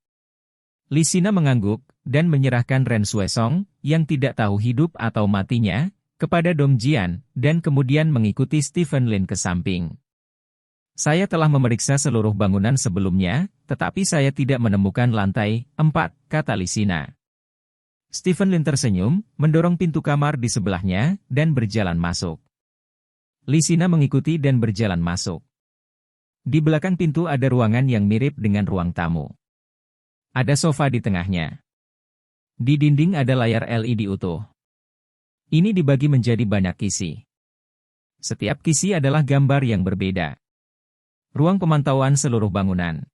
Lisina mengangguk, dan menyerahkan Ren Xuesong, yang tidak tahu hidup atau matinya, kepada Dong Jian, dan kemudian mengikuti Stephen Lin ke samping. "Saya telah memeriksa seluruh bangunan sebelumnya, tetapi saya tidak menemukan lantai 4, kata Lisina. Stephen Lin tersenyum, mendorong pintu kamar di sebelahnya, dan berjalan masuk. Lisina mengikuti dan berjalan masuk. Di belakang pintu ada ruangan yang mirip dengan ruang tamu. Ada sofa di tengahnya. Di dinding ada layar LED utuh. Ini dibagi menjadi banyak kisi. Setiap kisi adalah gambar yang berbeda. Ruang pemantauan seluruh bangunan.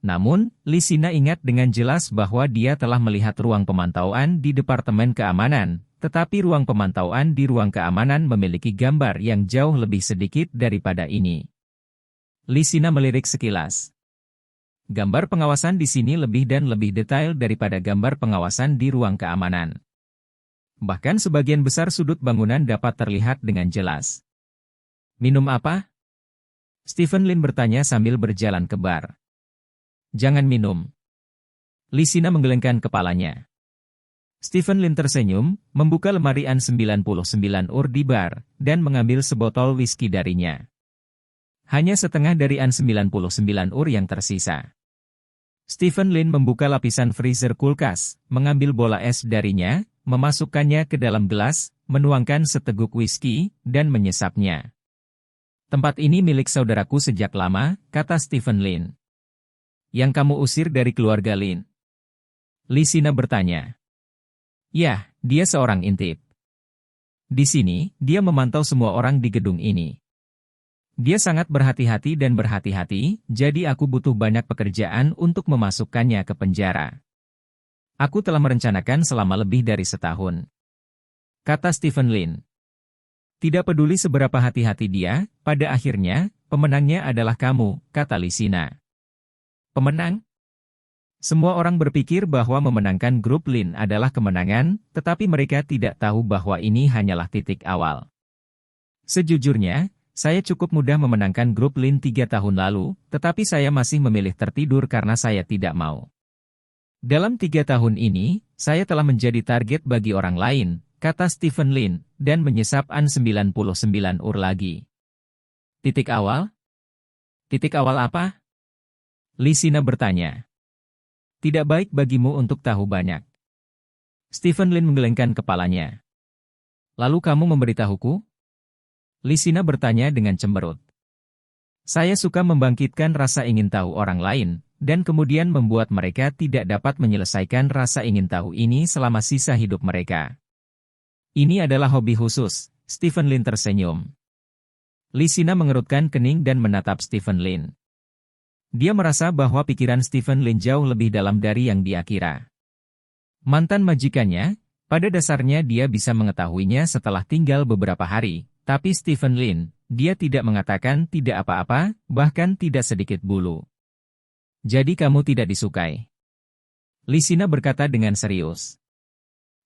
Namun, Lisina ingat dengan jelas bahwa dia telah melihat ruang pemantauan di Departemen Keamanan, tetapi ruang pemantauan di ruang keamanan memiliki gambar yang jauh lebih sedikit daripada ini. Lisina melirik sekilas. Gambar pengawasan di sini lebih dan lebih detail daripada gambar pengawasan di ruang keamanan. Bahkan sebagian besar sudut bangunan dapat terlihat dengan jelas. "Minum apa?" Stephen Lin bertanya sambil berjalan ke bar. "Jangan minum." Lisina menggelengkan kepalanya. Stephen Lin tersenyum, membuka lemari An99 ur di bar, dan mengambil sebotol whisky darinya. Hanya setengah dari An99 ur yang tersisa. Stephen Lin membuka lapisan freezer kulkas, mengambil bola es darinya, memasukkannya ke dalam gelas, menuangkan seteguk whisky, dan menyesapnya. "Tempat ini milik saudaraku sejak lama," kata Stephen Lin. "Yang kamu usir dari keluarga Lin?" Lisina bertanya. "Ya, dia seorang intip. Di sini, dia memantau semua orang di gedung ini. Dia sangat berhati-hati dan berhati-hati, jadi aku butuh banyak pekerjaan untuk memasukkannya ke penjara. Aku telah merencanakan selama lebih dari setahun," kata Stephen Lin. "Tidak peduli seberapa hati-hati dia, pada akhirnya, pemenangnya adalah kamu," kata Lisina. "Pemenang?" Semua orang berpikir bahwa memenangkan grup Lin adalah kemenangan, tetapi mereka tidak tahu bahwa ini hanyalah titik awal. Sejujurnya, saya cukup mudah memenangkan grup Lin 3 tahun lalu, tetapi saya masih memilih tertidur karena saya tidak mau. Dalam 3 tahun ini, saya telah menjadi target bagi orang lain, kata Stephen Lin, dan menyesap An 99 ur lagi. Titik awal? Titik awal apa? Lisina bertanya. Tidak baik bagimu untuk tahu banyak. Stephen Lin menggelengkan kepalanya. Lalu kamu memberitahuku? Lisina bertanya dengan cemberut. Saya suka membangkitkan rasa ingin tahu orang lain, dan kemudian membuat mereka tidak dapat menyelesaikan rasa ingin tahu ini selama sisa hidup mereka. Ini adalah hobi khusus, Stephen Lin tersenyum. Lisina mengerutkan kening dan menatap Stephen Lin. Dia merasa bahwa pikiran Stephen Lin jauh lebih dalam dari yang dia kira. Mantan majikannya, pada dasarnya dia bisa mengetahuinya setelah tinggal beberapa hari, tapi Stephen Lin, dia tidak mengatakan tidak apa-apa, bahkan tidak sedikit bulu. Jadi kamu tidak disukai. Lisina berkata dengan serius.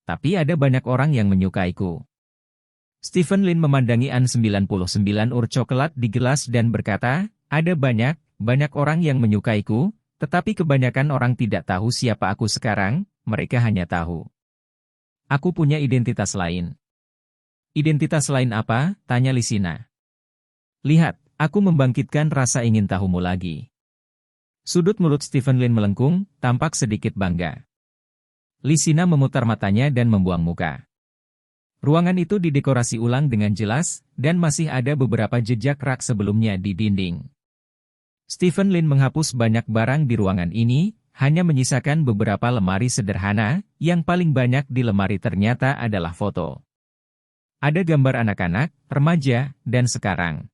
Tapi ada banyak orang yang menyukaiku. Stephen Lin memandangi An 99 ur coklat di gelas dan berkata, ada banyak orang yang menyukaiku, tetapi kebanyakan orang tidak tahu siapa aku sekarang, mereka hanya tahu. Aku punya identitas lain. Identitas lain apa? Tanya Lisina. Lihat, aku membangkitkan rasa ingin tahumu lagi. Sudut mulut Stephen Lin melengkung, tampak sedikit bangga. Lisina memutar matanya dan membuang muka. Ruangan itu didekorasi ulang dengan jelas, dan masih ada beberapa jejak rak sebelumnya di dinding. Stephen Lin menghapus banyak barang di ruangan ini, hanya menyisakan beberapa lemari sederhana, yang paling banyak di lemari ternyata adalah foto. Ada gambar anak-anak, remaja, dan sekarang.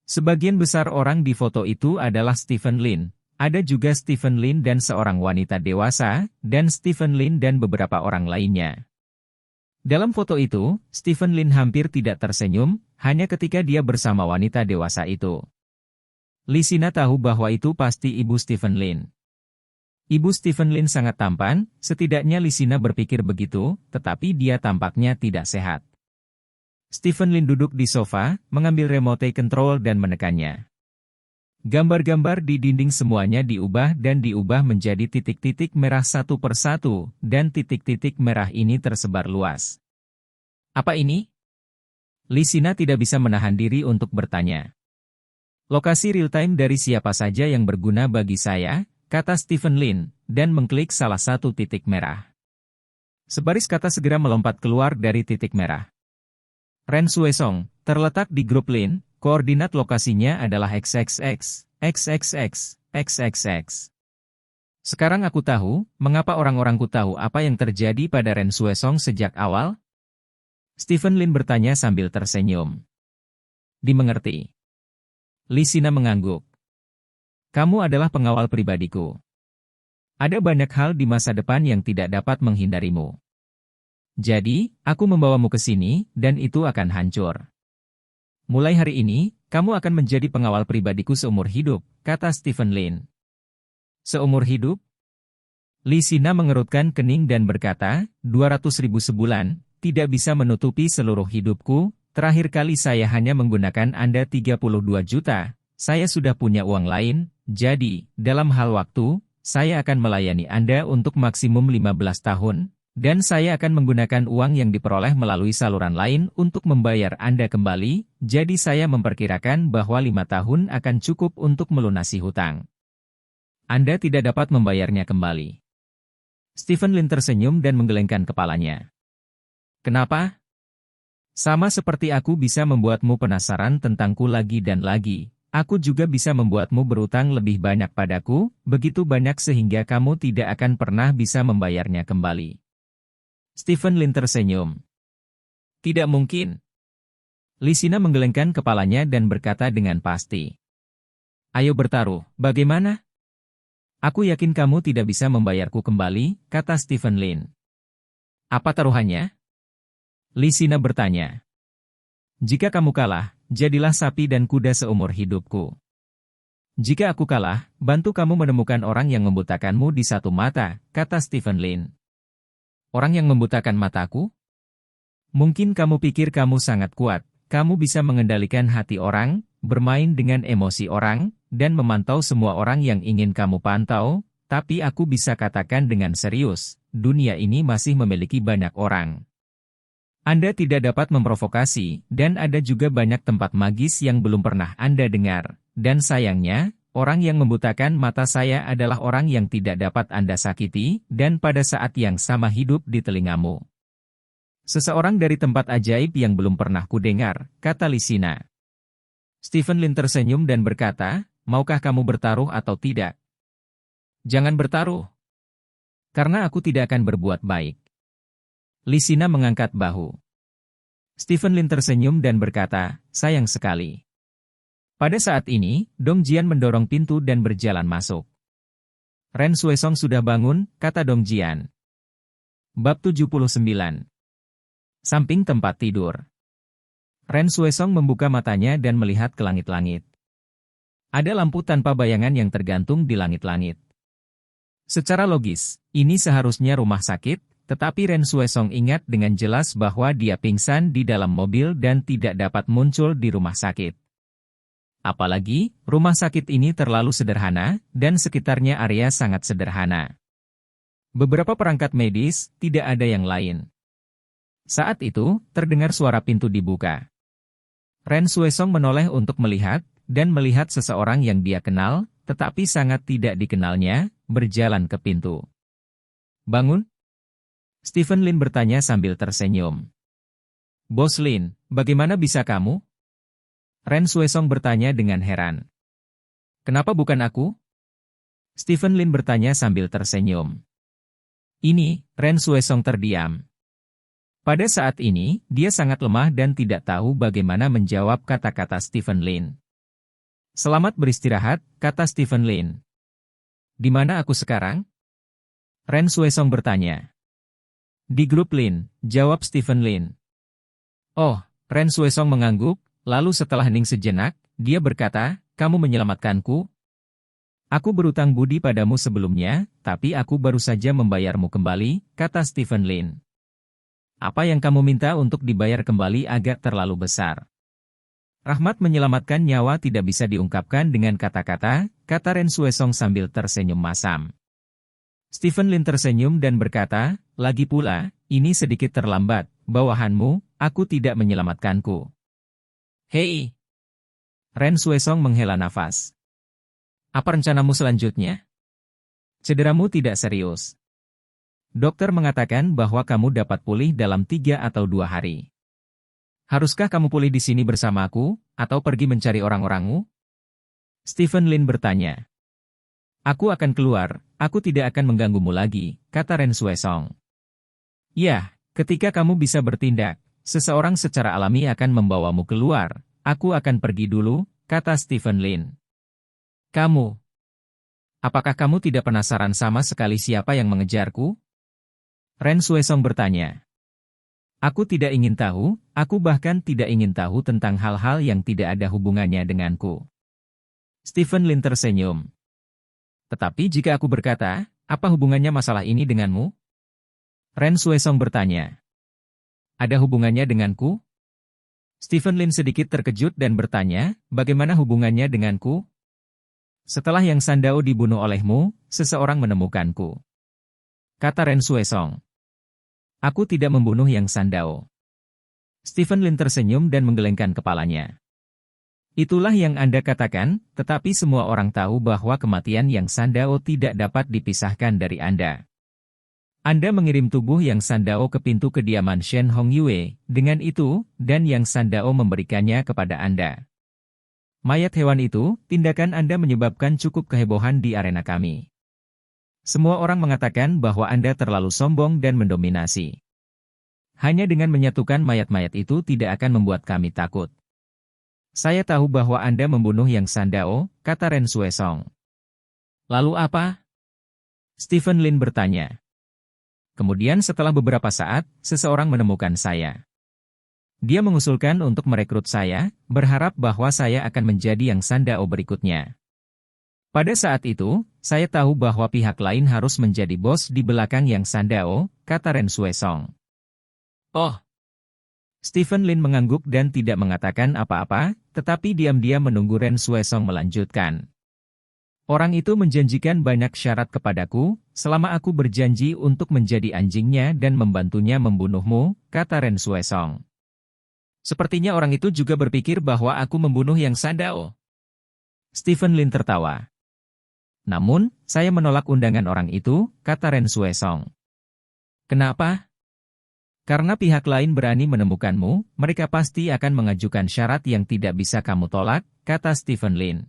Sebagian besar orang di foto itu adalah Stephen Lin. Ada juga Stephen Lin dan seorang wanita dewasa, dan Stephen Lin dan beberapa orang lainnya. Dalam foto itu, Stephen Lin hampir tidak tersenyum, hanya ketika dia bersama wanita dewasa itu. Lisina tahu bahwa itu pasti ibu Stephen Lin. Ibu Stephen Lin sangat tampan, setidaknya Lisina berpikir begitu, tetapi dia tampaknya tidak sehat. Stephen Lin duduk di sofa, mengambil remote control dan menekannya. Gambar-gambar di dinding semuanya diubah menjadi titik-titik merah satu persatu, dan titik-titik merah ini tersebar luas. Apa ini? Lisina tidak bisa menahan diri untuk bertanya. Lokasi real-time dari siapa saja yang berguna bagi saya, kata Stephen Lin, dan mengklik salah satu titik merah. Sebaris kata segera melompat keluar dari titik merah. Ren Xuesong, terletak di grup Lin, koordinat lokasinya adalah XXX, XXX, XXX. Sekarang aku tahu, mengapa orang-orangku tahu apa yang terjadi pada Ren Xuesong sejak awal? Stephen Lin bertanya sambil tersenyum. Dimengerti. Lisina mengangguk. Kamu adalah pengawal pribadiku. Ada banyak hal di masa depan yang tidak dapat menghindarimu. Jadi, aku membawamu ke sini, dan itu akan hancur. Mulai hari ini, kamu akan menjadi pengawal pribadiku seumur hidup, kata Stephen Lin. Seumur hidup? Lisina mengerutkan kening dan berkata, 200.000 sebulan, tidak bisa menutupi seluruh hidupku, terakhir kali saya hanya menggunakan Anda 32 juta, saya sudah punya uang lain, jadi, dalam hal waktu, saya akan melayani Anda untuk maksimum 15 tahun, dan saya akan menggunakan uang yang diperoleh melalui saluran lain untuk membayar Anda kembali, jadi saya memperkirakan bahwa 5 tahun akan cukup untuk melunasi hutang. Anda tidak dapat membayarnya kembali. Stephen Lin tersenyum dan menggelengkan kepalanya. Kenapa? Sama seperti aku bisa membuatmu penasaran tentangku lagi dan lagi, aku juga bisa membuatmu berutang lebih banyak padaku, begitu banyak sehingga kamu tidak akan pernah bisa membayarnya kembali. Stephen Lin tersenyum. Tidak mungkin. Lisina menggelengkan kepalanya dan berkata dengan pasti. Ayo bertaruh, bagaimana? Aku yakin kamu tidak bisa membayarku kembali, kata Stephen Lin. Apa taruhannya? Lisina bertanya. Jika kamu kalah, jadilah sapi dan kuda seumur hidupku. Jika aku kalah, bantu kamu menemukan orang yang membutakanmu di satu mata, kata Stephen Lin. Orang yang membutakan mataku? Mungkin kamu pikir kamu sangat kuat, kamu bisa mengendalikan hati orang, bermain dengan emosi orang, dan memantau semua orang yang ingin kamu pantau, tapi aku bisa katakan dengan serius, dunia ini masih memiliki banyak orang. Anda tidak dapat memprovokasi, dan ada juga banyak tempat magis yang belum pernah Anda dengar, dan sayangnya, orang yang membutakan mata saya adalah orang yang tidak dapat Anda sakiti, dan pada saat yang sama hidup di telingamu. Seseorang dari tempat ajaib yang belum pernah kudengar, kata Lisina. Stephen Lin tersenyum dan berkata, maukah kamu bertaruh atau tidak? Jangan bertaruh. Karena aku tidak akan berbuat baik. Lisina mengangkat bahu. Stephen Lin tersenyum dan berkata, sayang sekali. Pada saat ini, Dong Jian mendorong pintu dan berjalan masuk. Ren Xuesong sudah bangun, kata Dong Jian. Bab 79. Samping tempat tidur. Ren Xuesong membuka matanya dan melihat ke langit-langit. Ada lampu tanpa bayangan yang tergantung di langit-langit. Secara logis, ini seharusnya rumah sakit, tetapi Ren Xuesong ingat dengan jelas bahwa dia pingsan di dalam mobil dan tidak dapat muncul di rumah sakit. Apalagi, rumah sakit ini terlalu sederhana, dan sekitarnya area sangat sederhana. Beberapa perangkat medis, tidak ada yang lain. Saat itu, terdengar suara pintu dibuka. Ren Xuesong menoleh untuk melihat, dan melihat seseorang yang dia kenal, tetapi sangat tidak dikenalnya, berjalan ke pintu. Bangun? Stephen Lin bertanya sambil tersenyum. Bos Lin, bagaimana bisa kamu? Ren Xuesong bertanya dengan heran. Kenapa bukan aku? Stephen Lin bertanya sambil tersenyum. Ini, Ren Xuesong terdiam. Pada saat ini, dia sangat lemah dan tidak tahu bagaimana menjawab kata-kata Stephen Lin. Selamat beristirahat, kata Stephen Lin. Di mana aku sekarang? Ren Xuesong bertanya. Di grup Lin, jawab Stephen Lin. Oh, Ren Xuesong mengangguk, lalu setelah hening sejenak, dia berkata, kamu menyelamatkanku? Aku berutang budi padamu sebelumnya, tapi aku baru saja membayarmu kembali, kata Stephen Lin. Apa yang kamu minta untuk dibayar kembali agak terlalu besar. Rahmat menyelamatkan nyawa tidak bisa diungkapkan dengan kata-kata, kata Ren Xuesong sambil tersenyum masam. Stephen Lin tersenyum dan berkata, lagi pula, ini sedikit terlambat, bawahanmu, aku tidak menyelamatkanku. Hei! Ren Xuesong menghela nafas. Apa rencanamu selanjutnya? Cederamu tidak serius. Dokter mengatakan bahwa kamu dapat pulih dalam 3 atau 2 hari. Haruskah kamu pulih di sini bersamaku, atau pergi mencari orang-orangmu? Stephen Lin bertanya. Aku akan keluar, aku tidak akan mengganggumu lagi, kata Ren Xuesong. Ya, ketika kamu bisa bertindak, seseorang secara alami akan membawamu keluar, aku akan pergi dulu, kata Stephen Lin. Kamu? Apakah kamu tidak penasaran sama sekali siapa yang mengejarku? Ren Xuesong bertanya. Aku tidak ingin tahu, aku bahkan tidak ingin tahu tentang hal-hal yang tidak ada hubungannya denganku. Stephen Lin tersenyum. Tetapi jika aku berkata, apa hubungannya masalah ini denganmu? Ren Xuesong bertanya. Ada hubungannya denganku? Stephen Lin sedikit terkejut dan bertanya, bagaimana hubungannya denganku? Setelah Yang Sandao dibunuh olehmu, seseorang menemukanku. Kata Ren Xuesong. Aku tidak membunuh Yang Sandao. Stephen Lin tersenyum dan menggelengkan kepalanya. Itulah yang Anda katakan, tetapi semua orang tahu bahwa kematian Yang Sandao tidak dapat dipisahkan dari Anda. Anda mengirim tubuh Yang Sandao ke pintu kediaman Shen Hongyue, dengan itu, dan Yang Sandao memberikannya kepada Anda. Mayat hewan itu, tindakan Anda menyebabkan cukup kehebohan di arena kami. Semua orang mengatakan bahwa Anda terlalu sombong dan mendominasi. Hanya dengan menyatukan mayat-mayat itu tidak akan membuat kami takut. Saya tahu bahwa Anda membunuh Yang Sandao, kata Ren Xuesong. Lalu apa? Stephen Lin bertanya. Kemudian setelah beberapa saat, seseorang menemukan saya. Dia mengusulkan untuk merekrut saya, berharap bahwa saya akan menjadi Yang Sandao berikutnya. Pada saat itu, saya tahu bahwa pihak lain harus menjadi bos di belakang Yang Sandao, kata Ren Xuesong. Oh! Stephen Lin mengangguk dan tidak mengatakan apa-apa, tetapi diam-diam menunggu Ren Xuesong melanjutkan. Orang itu menjanjikan banyak syarat kepadaku, selama aku berjanji untuk menjadi anjingnya dan membantunya membunuhmu, kata Ren Xuesong. Sepertinya orang itu juga berpikir bahwa aku membunuh Yang Sandao. Stephen Lin tertawa. Namun, saya menolak undangan orang itu, kata Ren Xuesong. Kenapa? Karena pihak lain berani menemukanmu, mereka pasti akan mengajukan syarat yang tidak bisa kamu tolak, kata Stephen Lin.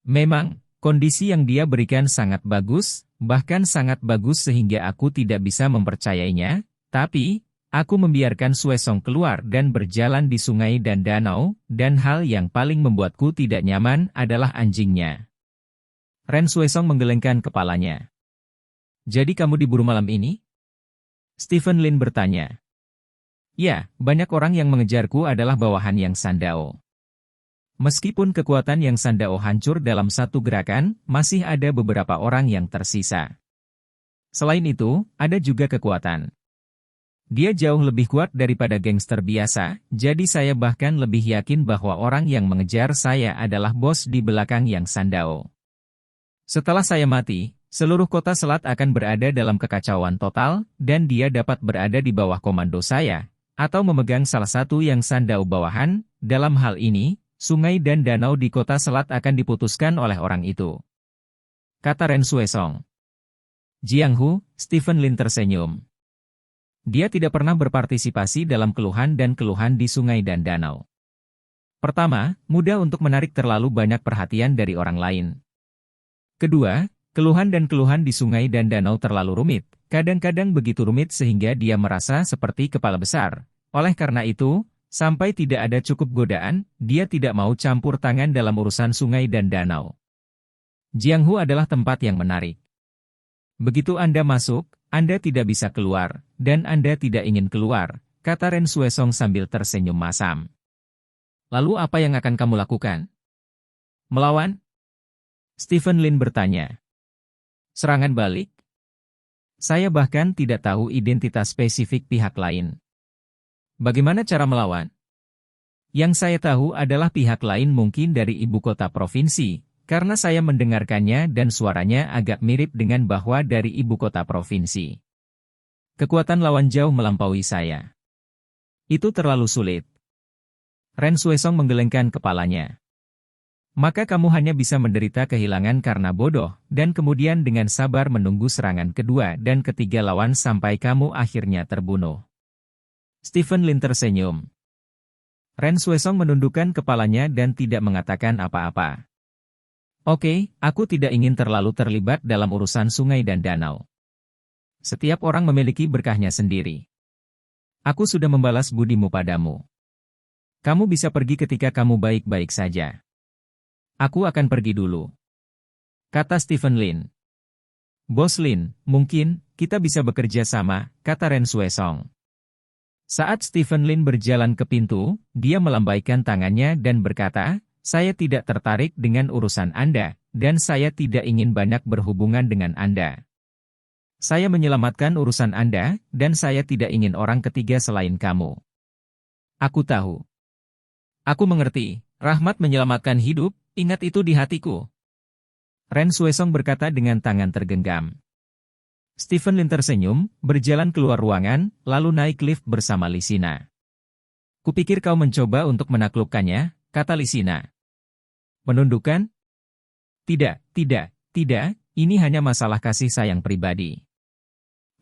Memang, kondisi yang dia berikan sangat bagus, bahkan sangat bagus sehingga aku tidak bisa mempercayainya, tapi, aku membiarkan Xuesong keluar dan berjalan di sungai dan danau, dan hal yang paling membuatku tidak nyaman adalah anjingnya. Ren Xuesong menggelengkan kepalanya. Jadi kamu diburu malam ini? Stephen Lin bertanya. Ya, banyak orang yang mengejarku adalah bawahan Yang Sandao. Meskipun kekuatan Yang Sandao hancur dalam satu gerakan, masih ada beberapa orang yang tersisa. Selain itu, ada juga kekuatan. Dia jauh lebih kuat daripada gangster biasa, jadi saya bahkan lebih yakin bahwa orang yang mengejar saya adalah bos di belakang Yang Sandao. Setelah saya mati, seluruh kota Selat akan berada dalam kekacauan total, dan dia dapat berada di bawah komando saya, atau memegang salah satu Yang Sandao bawahan. Dalam hal ini, sungai dan danau di kota Selat akan diputuskan oleh orang itu, kata Ren Xuesong. Jiang Hu, Stephen Lin tersenyum. Dia tidak pernah berpartisipasi dalam keluhan dan keluhan di sungai dan danau. Pertama, mudah untuk menarik terlalu banyak perhatian dari orang lain. Kedua, keluhan dan keluhan di sungai dan danau terlalu rumit, kadang-kadang begitu rumit sehingga dia merasa seperti kepala besar. Oleh karena itu, sampai tidak ada cukup godaan, dia tidak mau campur tangan dalam urusan sungai dan danau. Jiang Hu adalah tempat yang menarik. Begitu Anda masuk, Anda tidak bisa keluar, dan Anda tidak ingin keluar, kata Ren Xuesong sambil tersenyum masam. Lalu apa yang akan kamu lakukan? Melawan? Stephen Lin bertanya. Serangan balik? Saya bahkan tidak tahu identitas spesifik pihak lain. Bagaimana cara melawan? Yang saya tahu adalah pihak lain mungkin dari ibu kota provinsi, karena saya mendengarkannya dan suaranya agak mirip dengan bahwa dari ibu kota provinsi. Kekuatan lawan jauh melampaui saya. Itu terlalu sulit. Ren Xuesong menggelengkan kepalanya. Maka kamu hanya bisa menderita kehilangan karena bodoh, dan kemudian dengan sabar menunggu serangan kedua dan ketiga lawan sampai kamu akhirnya terbunuh. Stephen Lin tersenyum. Ren Xuesong menundukkan kepalanya dan tidak mengatakan apa-apa. Oke, aku tidak ingin terlalu terlibat dalam urusan sungai dan danau. Setiap orang memiliki berkahnya sendiri. Aku sudah membalas budimu padamu. Kamu bisa pergi ketika kamu baik-baik saja. Aku akan pergi dulu, kata Stephen Lin. Bos Lin, mungkin kita bisa bekerja sama, kata Ren Xuesong. Saat Stephen Lin berjalan ke pintu, dia melambaikan tangannya dan berkata, saya tidak tertarik dengan urusan Anda, dan saya tidak ingin banyak berhubungan dengan Anda. Saya menyelamatkan urusan Anda, dan saya tidak ingin orang ketiga selain kamu. Aku tahu. Aku mengerti, rahmat menyelamatkan hidup. Ingat itu di hatiku. Ren Xuesong berkata dengan tangan tergenggam. Stephen Lin tersenyum, berjalan keluar ruangan, lalu naik lift bersama Lisina. Kupikir kau mencoba untuk menaklukkannya, kata Lisina. Menundukkan? Tidak, ini hanya masalah kasih sayang pribadi.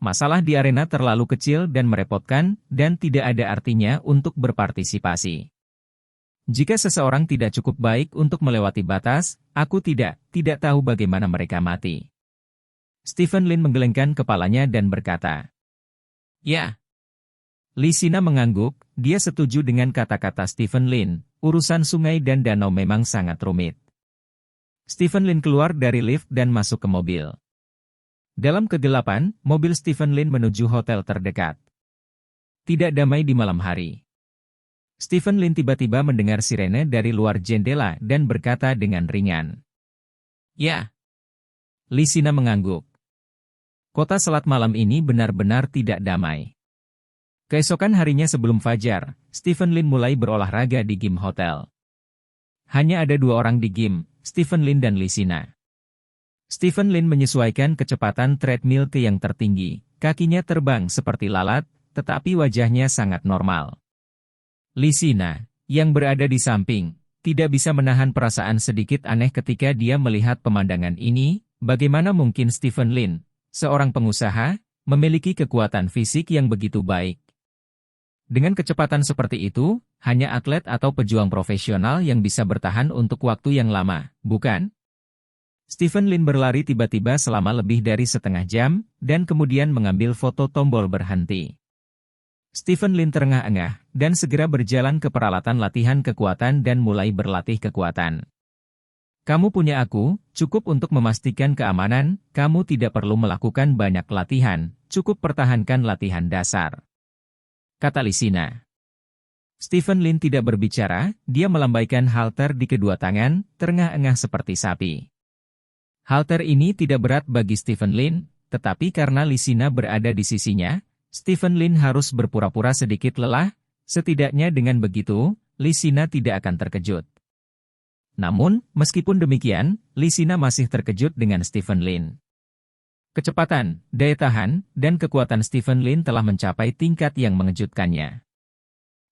Masalah di arena terlalu kecil dan merepotkan, dan tidak ada artinya untuk berpartisipasi. Jika seseorang tidak cukup baik untuk melewati batas, aku tidak tahu bagaimana mereka mati. Stephen Lin menggelengkan kepalanya dan berkata, ya. Lisina mengangguk, dia setuju dengan kata-kata Stephen Lin, urusan sungai dan danau memang sangat rumit. Stephen Lin keluar dari lift dan masuk ke mobil. Dalam kegelapan, mobil Stephen Lin menuju hotel terdekat. Tidak damai di malam hari. Stephen Lin tiba-tiba mendengar sirene dari luar jendela dan berkata dengan ringan. Ya. Lisina mengangguk. Kota Selat malam ini benar-benar tidak damai. Keesokan harinya sebelum fajar, Stephen Lin mulai berolahraga di gym hotel. Hanya ada 2 orang di gym, Stephen Lin dan Lisina. Stephen Lin menyesuaikan kecepatan treadmill ke yang tertinggi, kakinya terbang seperti lalat, tetapi wajahnya sangat normal. Lisina, yang berada di samping, tidak bisa menahan perasaan sedikit aneh ketika dia melihat pemandangan ini. Bagaimana mungkin Stephen Lin, seorang pengusaha, memiliki kekuatan fisik yang begitu baik? Dengan kecepatan seperti itu, hanya atlet atau pejuang profesional yang bisa bertahan untuk waktu yang lama, bukan? Stephen Lin berlari tiba-tiba selama lebih dari setengah jam, dan kemudian mengambil foto tombol berhenti. Stephen Lin terengah-engah, dan segera berjalan ke peralatan latihan kekuatan dan mulai berlatih kekuatan. Kamu punya aku, cukup untuk memastikan keamanan, kamu tidak perlu melakukan banyak latihan, cukup pertahankan latihan dasar, kata Lisina. Stephen Lin tidak berbicara, dia melambaikan halter di kedua tangan, terengah-engah seperti sapi. Halter ini tidak berat bagi Stephen Lin, tetapi karena Lisina berada di sisinya, Stephen Lin harus berpura-pura sedikit lelah, setidaknya dengan begitu, Lisina tidak akan terkejut. Namun, meskipun demikian, Lisina masih terkejut dengan Stephen Lin. Kecepatan, daya tahan, dan kekuatan Stephen Lin telah mencapai tingkat yang mengejutkannya.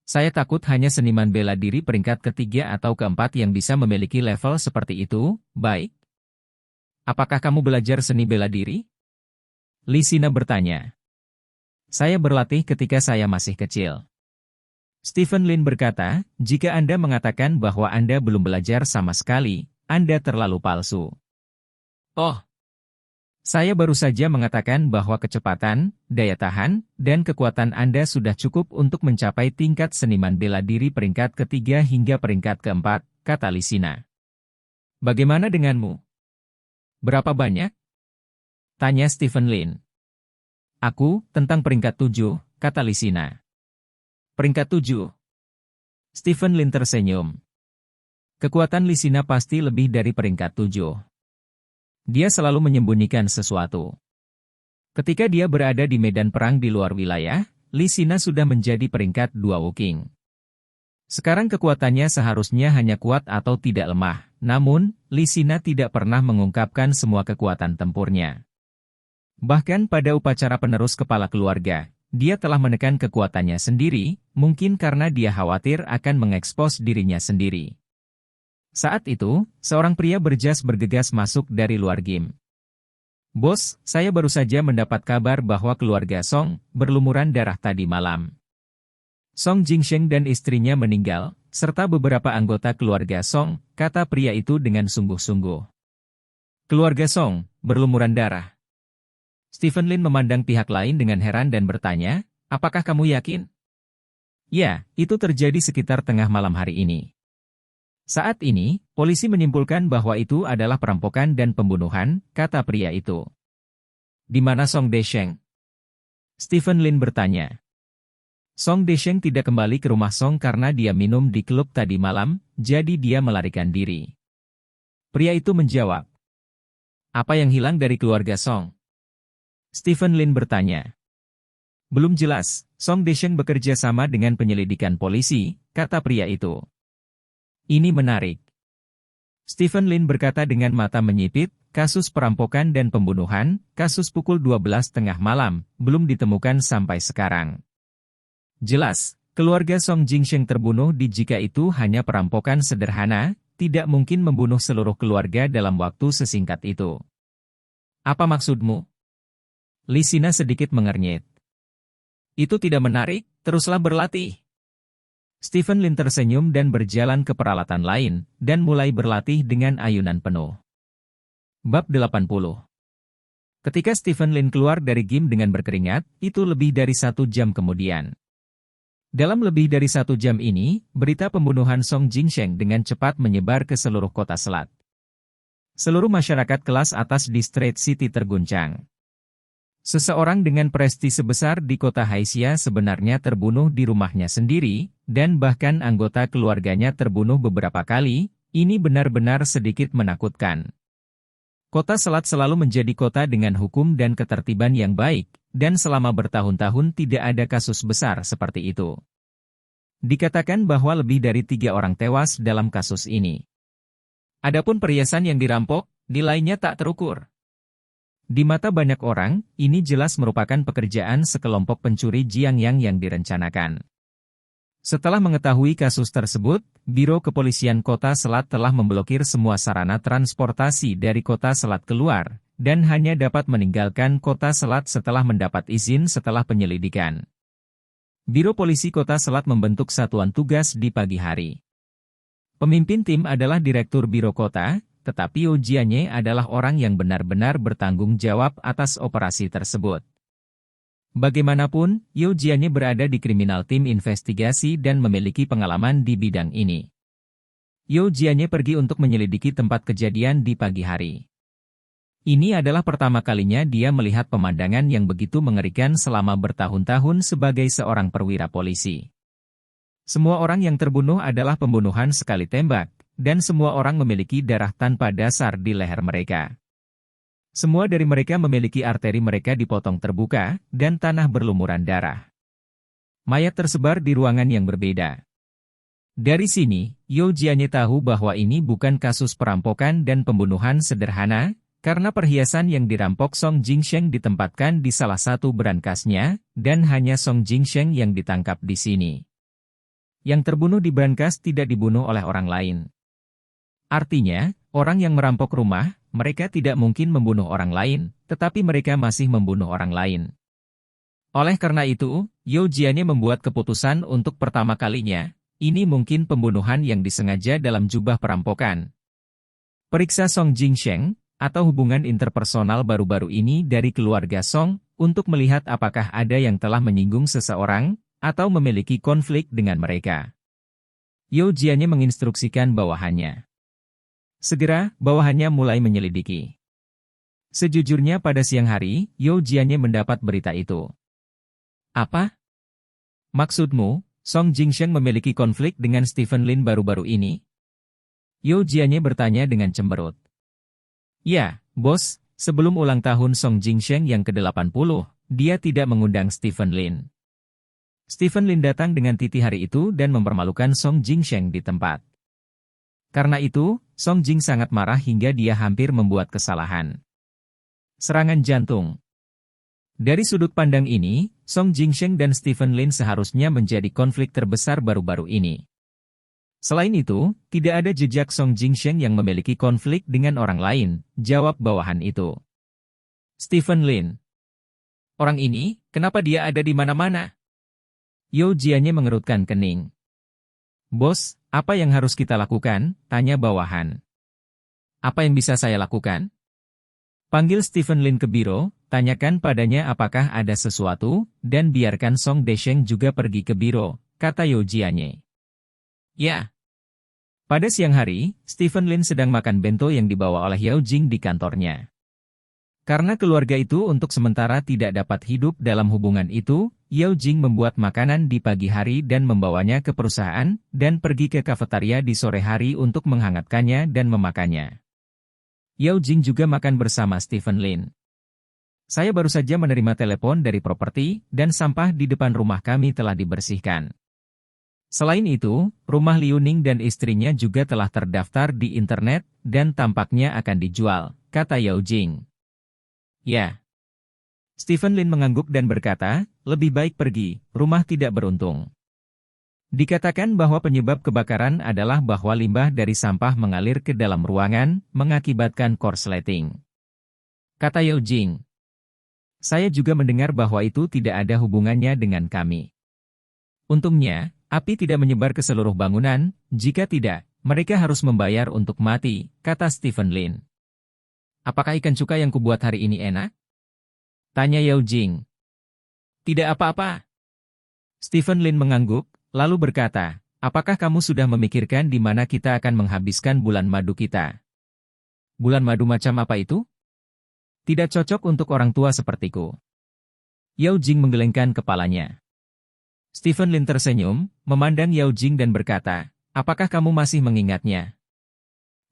Saya takut hanya seniman bela diri peringkat ketiga atau keempat yang bisa memiliki level seperti itu. Baik. Apakah kamu belajar seni bela diri? Lisina bertanya. Saya berlatih ketika saya masih kecil. Stephen Lin berkata, jika Anda mengatakan bahwa Anda belum belajar sama sekali, Anda terlalu palsu. Oh. Saya baru saja mengatakan bahwa kecepatan, daya tahan, dan kekuatan Anda sudah cukup untuk mencapai tingkat seniman bela diri peringkat ketiga hingga peringkat keempat, kata Lisina. Bagaimana denganmu? Berapa banyak? Tanya Stephen Lin. Aku, tentang peringkat 7, kata Lisina. Peringkat 7. Stephen Lin tersenyum. Kekuatan Lisina pasti lebih dari peringkat 7. Dia selalu menyembunyikan sesuatu. Ketika dia berada di medan perang di luar wilayah, Lisina sudah menjadi peringkat 2 Woking. Sekarang kekuatannya seharusnya hanya kuat atau tidak lemah, namun, Lisina tidak pernah mengungkapkan semua kekuatan tempurnya. Bahkan pada upacara penerus kepala keluarga, dia telah menekan kekuatannya sendiri, mungkin karena dia khawatir akan mengekspos dirinya sendiri. Saat itu, seorang pria berjas bergegas masuk dari luar gym. Bos, saya baru saja mendapat kabar bahwa keluarga Song berlumuran darah tadi malam. Song Jingsheng dan istrinya meninggal, serta beberapa anggota keluarga Song, kata pria itu dengan sungguh-sungguh. Keluarga Song, berlumuran darah. Stephen Lin memandang pihak lain dengan heran dan bertanya, apakah kamu yakin? Ya, itu terjadi sekitar tengah malam hari ini. Saat ini, polisi menyimpulkan bahwa itu adalah perampokan dan pembunuhan, kata pria itu. Di mana Song Desheng? Stephen Lin bertanya. Song Desheng tidak kembali ke rumah Song karena dia minum di klub tadi malam, jadi dia melarikan diri. Pria itu menjawab. Apa yang hilang dari keluarga Song? Stephen Lin bertanya. Belum jelas, Song Desheng bekerja sama dengan penyelidikan polisi, kata pria itu. Ini menarik. Stephen Lin berkata dengan mata menyipit, kasus perampokan dan pembunuhan, kasus pukul 12 tengah malam, belum ditemukan sampai sekarang. Jelas, keluarga Song Jingsheng terbunuh jika itu hanya perampokan sederhana, tidak mungkin membunuh seluruh keluarga dalam waktu sesingkat itu. Apa maksudmu? Lisina sedikit mengernyit. Itu tidak menarik, teruslah berlatih. Stephen Lin tersenyum dan berjalan ke peralatan lain, dan mulai berlatih dengan ayunan penuh. Bab 80. Ketika Stephen Lin keluar dari gym dengan berkeringat, itu lebih dari 1 jam kemudian. Dalam lebih dari 1 jam ini, berita pembunuhan Song Jingsheng dengan cepat menyebar ke seluruh kota selat. Seluruh masyarakat kelas atas di Strait City terguncang. Seseorang dengan prestise sebesar di kota Haisia sebenarnya terbunuh di rumahnya sendiri, dan bahkan anggota keluarganya terbunuh beberapa kali. Ini benar-benar sedikit menakutkan. Kota Selat selalu menjadi kota dengan hukum dan ketertiban yang baik, dan selama bertahun-tahun tidak ada kasus besar seperti itu. Dikatakan bahwa lebih dari 3 orang tewas dalam kasus ini. Adapun perhiasan yang dirampok, nilainya tak terukur. Di mata banyak orang, ini jelas merupakan pekerjaan sekelompok pencuri Jiangyang yang direncanakan. Setelah mengetahui kasus tersebut, Biro Kepolisian Kota Selat telah memblokir semua sarana transportasi dari Kota Selat keluar, dan hanya dapat meninggalkan Kota Selat setelah mendapat izin setelah penyelidikan. Biro Polisi Kota Selat membentuk satuan tugas di pagi hari. Pemimpin tim adalah Direktur Biro Kota, tetapi Yao Jianye adalah orang yang benar-benar bertanggung jawab atas operasi tersebut. Bagaimanapun, Yao Jianye berada di kriminal tim investigasi dan memiliki pengalaman di bidang ini. Yao Jianye pergi untuk menyelidiki tempat kejadian di pagi hari. Ini adalah pertama kalinya dia melihat pemandangan yang begitu mengerikan selama bertahun-tahun sebagai seorang perwira polisi. Semua orang yang terbunuh adalah pembunuhan sekali tembak, dan semua orang memiliki darah tanpa dasar di leher mereka. Semua dari mereka memiliki arteri mereka dipotong terbuka, dan tanah berlumuran darah. Mayat tersebar di ruangan yang berbeda. Dari sini, Yao Jianye tahu bahwa ini bukan kasus perampokan dan pembunuhan sederhana, karena perhiasan yang dirampok Song Jingsheng ditempatkan di salah satu berangkasnya, dan hanya Song Jingsheng yang ditangkap di sini. Yang terbunuh di berangkas tidak dibunuh oleh orang lain. Artinya, orang yang merampok rumah, mereka tidak mungkin membunuh orang lain, tetapi mereka masih membunuh orang lain. Oleh karena itu, Yao Jianye membuat keputusan untuk pertama kalinya, ini mungkin pembunuhan yang disengaja dalam jubah perampokan. Periksa Song Jingsheng, atau hubungan interpersonal baru-baru ini dari keluarga Song, untuk melihat apakah ada yang telah menyinggung seseorang, atau memiliki konflik dengan mereka. Yao Jianye menginstruksikan bawahannya. Segera, bawahannya mulai menyelidiki. Sejujurnya pada siang hari, Yao Jianye mendapat berita itu. Apa? Maksudmu, Song Jingsheng memiliki konflik dengan Stephen Lin baru-baru ini? Yao Jianye bertanya dengan cemberut. Ya, bos, sebelum ulang tahun Song Jingsheng yang ke-80, dia tidak mengundang Stephen Lin. Stephen Lin datang dengan Titi hari itu dan mempermalukan Song Jingsheng di tempat. Karena itu, Song Jing sangat marah hingga dia hampir membuat kesalahan. Serangan jantung. Dari sudut pandang ini, Song Jingsheng dan Stephen Lin seharusnya menjadi konflik terbesar baru-baru ini. Selain itu, tidak ada jejak Song Jingsheng yang memiliki konflik dengan orang lain, jawab bawahan itu. Stephen Lin. Orang ini, kenapa dia ada di mana-mana? Yao Jianye mengerutkan kening. Bos, apa yang harus kita lakukan? Tanya bawahan. Apa yang bisa saya lakukan? Panggil Stephen Lin ke biro, tanyakan padanya apakah ada sesuatu, dan biarkan Song Desheng juga pergi ke biro, kata Yao Jianye. Ya. Pada siang hari, Stephen Lin sedang makan bento yang dibawa oleh Yao Jing di kantornya. Karena keluarga itu untuk sementara tidak dapat hidup dalam hubungan itu, Yao Jing membuat makanan di pagi hari dan membawanya ke perusahaan, dan pergi ke kafetaria di sore hari untuk menghangatkannya dan memakannya. Yao Jing juga makan bersama Stephen Lin. Saya baru saja menerima telepon dari properti, dan sampah di depan rumah kami telah dibersihkan. Selain itu, rumah Liu Ning dan istrinya juga telah terdaftar di internet, dan tampaknya akan dijual, kata Yao Jing. Ya. Stephen Lin mengangguk dan berkata, lebih baik pergi, rumah tidak beruntung. Dikatakan bahwa penyebab kebakaran adalah bahwa limbah dari sampah mengalir ke dalam ruangan, mengakibatkan korsleting. Kata Yao Jing. Saya juga mendengar bahwa itu tidak ada hubungannya dengan kami. Untungnya, api tidak menyebar ke seluruh bangunan, jika tidak, mereka harus membayar untuk mati, kata Stephen Lin. Apakah ikan cuka yang kubuat hari ini enak? Tanya Yao Jing. Tidak apa-apa. Stephen Lin mengangguk, lalu berkata, apakah kamu sudah memikirkan di mana kita akan menghabiskan bulan madu kita? Bulan madu macam apa itu? Tidak cocok untuk orang tua sepertiku. Yao Jing menggelengkan kepalanya. Stephen Lin tersenyum, memandang Yao Jing dan berkata, apakah kamu masih mengingatnya?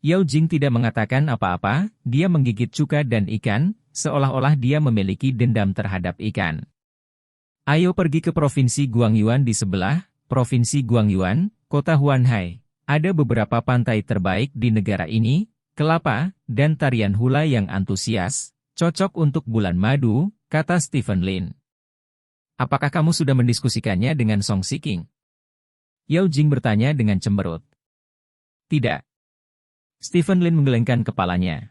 Yao Jing tidak mengatakan apa-apa, dia menggigit cuka dan ikan, seolah-olah dia memiliki dendam terhadap ikan. Ayo pergi ke Provinsi Guangyuan di sebelah, Provinsi Guangyuan, Kota Huanhai. Ada beberapa pantai terbaik di negara ini, kelapa, dan tarian hula yang antusias, cocok untuk bulan madu, kata Stephen Lin. Apakah kamu sudah mendiskusikannya dengan Song Shiking? Yao Jing bertanya dengan cemberut. Tidak. Stephen Lin menggelengkan kepalanya.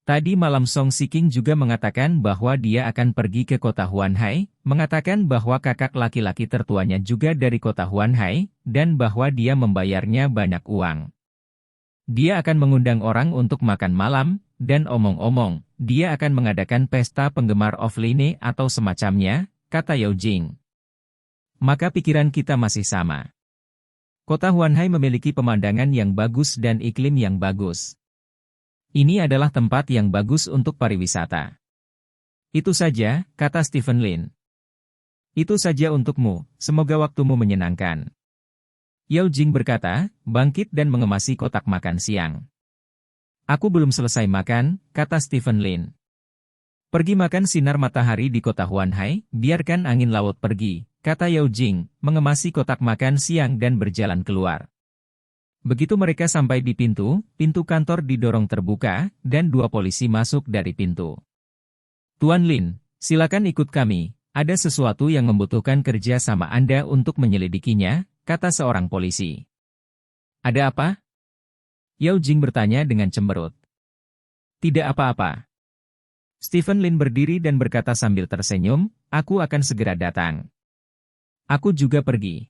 Tadi malam Song Shiking juga mengatakan bahwa dia akan pergi ke kota Huanhai, mengatakan bahwa kakak laki-laki tertuanya juga dari kota Huanhai, dan bahwa dia membayarnya banyak uang. Dia akan mengundang orang untuk makan malam, dan omong-omong, dia akan mengadakan pesta penggemar offline atau semacamnya, kata Yao Jing. Maka pikiran kita masih sama. Kota Huanhai memiliki pemandangan yang bagus dan iklim yang bagus. Ini adalah tempat yang bagus untuk pariwisata. Itu saja, kata Stephen Lin. Itu saja untukmu, semoga waktumu menyenangkan. Yao Jing berkata, bangkit dan mengemasi kotak makan siang. Aku belum selesai makan, kata Stephen Lin. Pergi makan sinar matahari di kota Huanhai, biarkan angin laut pergi, kata Yao Jing, mengemasi kotak makan siang dan berjalan keluar. Begitu mereka sampai di pintu kantor didorong terbuka, dan 2 polisi masuk dari pintu. Tuan Lin, silakan ikut kami, ada sesuatu yang membutuhkan kerja sama Anda untuk menyelidikinya, kata seorang polisi. Ada apa? Yao Jing bertanya dengan cemberut. Tidak apa-apa. Stephen Lin berdiri dan berkata sambil tersenyum, aku akan segera datang. Aku juga pergi.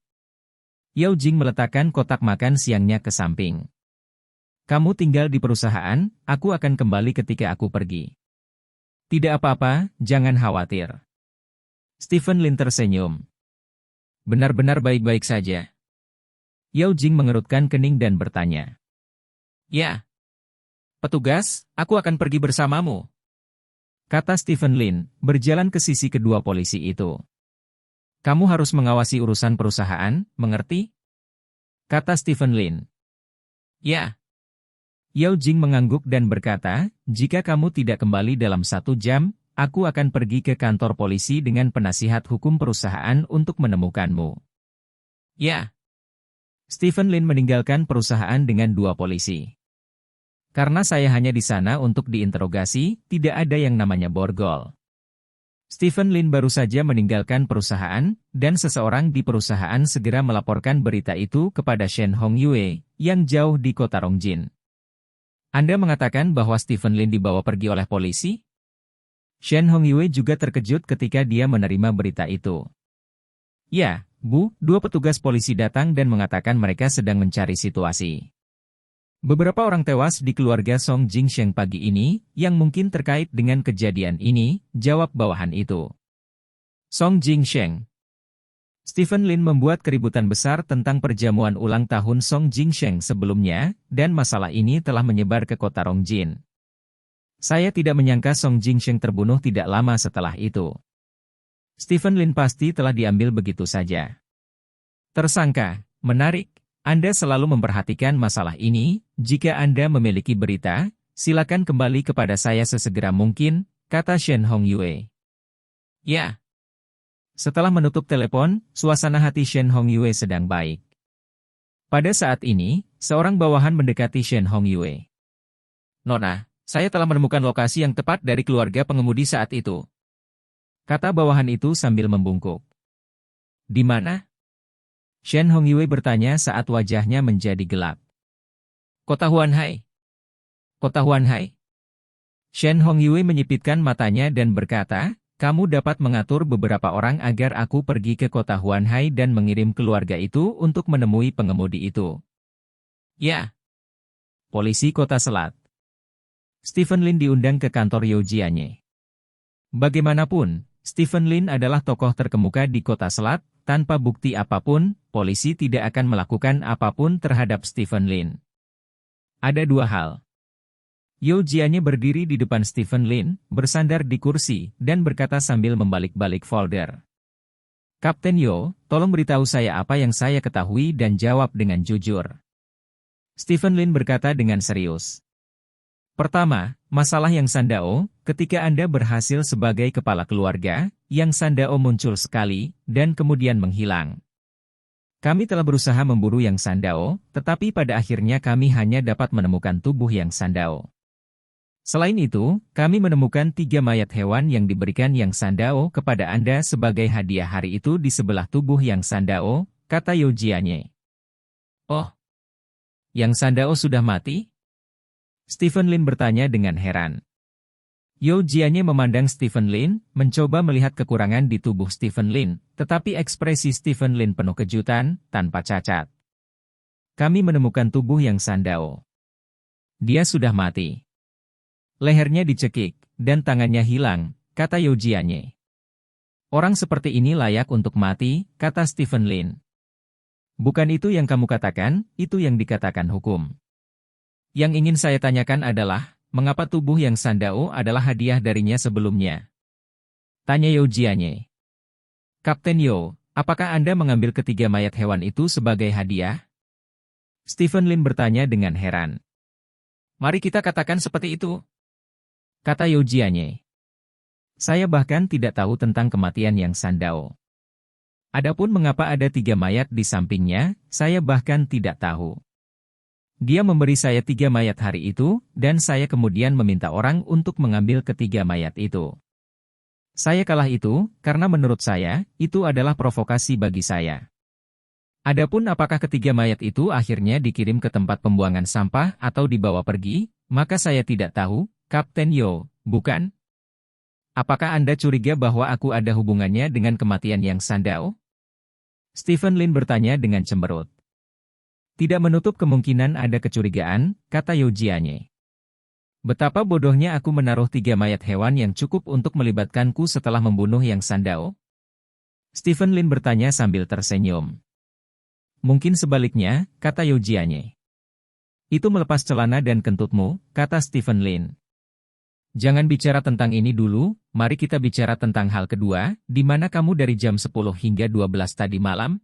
Yao Jing meletakkan kotak makan siangnya ke samping. Kamu tinggal di perusahaan, aku akan kembali ketika aku pergi. Tidak apa-apa, jangan khawatir. Stephen Lin tersenyum. Benar-benar baik-baik saja. Yao Jing mengerutkan kening dan bertanya. Ya. Petugas, aku akan pergi bersamamu. Kata Stephen Lin, berjalan ke sisi kedua polisi itu. Kamu harus mengawasi urusan perusahaan, mengerti? Kata Stephen Lin. Ya. Yao Jing mengangguk dan berkata, jika kamu tidak kembali dalam 1 jam, aku akan pergi ke kantor polisi dengan penasihat hukum perusahaan untuk menemukanmu. Ya. Stephen Lin meninggalkan perusahaan dengan 2 polisi. Karena saya hanya di sana untuk diinterogasi, tidak ada yang namanya borgol. Stephen Lin baru saja meninggalkan perusahaan, dan seseorang di perusahaan segera melaporkan berita itu kepada Shen Hongyue, yang jauh di kota Rongjin. Anda mengatakan bahwa Stephen Lin dibawa pergi oleh polisi? Shen Hongyue juga terkejut ketika dia menerima berita itu. Ya, Bu, 2 petugas polisi datang dan mengatakan mereka sedang mencari situasi. Beberapa orang tewas di keluarga Song Jingsheng pagi ini, yang mungkin terkait dengan kejadian ini, jawab bawahan itu. Song Jingsheng. Stephen Lin membuat keributan besar tentang perjamuan ulang tahun Song Jingsheng sebelumnya, dan masalah ini telah menyebar ke kota Rongjin. Saya tidak menyangka Song Jingsheng terbunuh tidak lama setelah itu. Stephen Lin pasti telah diambil begitu saja. Tersangka, menarik. Anda selalu memperhatikan masalah ini, jika Anda memiliki berita, silakan kembali kepada saya sesegera mungkin, kata Shen Hongyue. Ya. Setelah menutup telepon, suasana hati Shen Hongyue sedang baik. Pada saat ini, seorang bawahan mendekati Shen Hongyue. Nona, saya telah menemukan lokasi yang tepat dari keluarga pengemudi saat itu. Kata bawahan itu sambil membungkuk. Di mana? Shen Hongyue bertanya saat wajahnya menjadi gelap. Kota Huanhai. Kota Huanhai. Shen Hongyue menyipitkan matanya dan berkata, kamu dapat mengatur beberapa orang agar aku pergi ke kota Huanhai dan mengirim keluarga itu untuk menemui pengemudi itu. Ya. Polisi Kota Selat. Stephen Lin diundang ke kantor Yao Jianye. Bagaimanapun, Stephen Lin adalah tokoh terkemuka di Kota Selat. Tanpa bukti apapun, polisi tidak akan melakukan apapun terhadap Stephen Lin. Ada 2 hal. Yao Jianye berdiri di depan Stephen Lin, bersandar di kursi, dan berkata sambil membalik-balik folder. Kapten Yo, tolong beritahu saya apa yang saya ketahui dan jawab dengan jujur. Stephen Lin berkata dengan serius. Pertama, masalah Yang Sandao, ketika Anda berhasil sebagai kepala keluarga, Yang Sandao muncul sekali, dan kemudian menghilang. Kami telah berusaha memburu Yang Sandao, tetapi pada akhirnya kami hanya dapat menemukan tubuh Yang Sandao. Selain itu, kami menemukan 3 mayat hewan yang diberikan Yang Sandao kepada Anda sebagai hadiah hari itu di sebelah tubuh Yang Sandao, kata Yao Jianye. Oh, Yang Sandao sudah mati? Stephen Lin bertanya dengan heran. Yao Jianye memandang Stephen Lin, mencoba melihat kekurangan di tubuh Stephen Lin, tetapi ekspresi Stephen Lin penuh kejutan, tanpa cacat. Kami menemukan tubuh Yang Sandao. Dia sudah mati. Lehernya dicekik, dan tangannya hilang, kata Yao Jianye. Orang seperti ini layak untuk mati, kata Stephen Lin. Bukan itu yang kamu katakan, itu yang dikatakan hukum. Yang ingin saya tanyakan adalah, mengapa tubuh Yang Sandao adalah hadiah darinya sebelumnya? Tanya Yao Jianye. Kapten Yao, apakah Anda mengambil ketiga mayat hewan itu sebagai hadiah? Stephen Lin bertanya dengan heran. Mari kita katakan seperti itu, kata Yao Jianye. Saya bahkan tidak tahu tentang kematian Yang Sandao. Adapun mengapa ada 3 mayat di sampingnya, saya bahkan tidak tahu. Dia memberi saya 3 mayat hari itu, dan saya kemudian meminta orang untuk mengambil ketiga mayat itu. Saya kalah itu, karena menurut saya, itu adalah provokasi bagi saya. Adapun apakah ketiga mayat itu akhirnya dikirim ke tempat pembuangan sampah atau dibawa pergi, maka saya tidak tahu, Kapten Yao, bukan? Apakah Anda curiga bahwa aku ada hubungannya dengan kematian Yang Sandao? Stephen Lin bertanya dengan cemberut. Tidak menutup kemungkinan ada kecurigaan, kata Yao Jianye. Betapa bodohnya aku menaruh 3 mayat hewan yang cukup untuk melibatkanku setelah membunuh Yang Sandao? Stephen Lin bertanya sambil tersenyum. Mungkin sebaliknya, kata Yao Jianye. Itu melepas celana dan kentutmu, kata Stephen Lin. Jangan bicara tentang ini dulu, mari kita bicara tentang hal kedua, di mana kamu dari jam 10 hingga 12 tadi malam?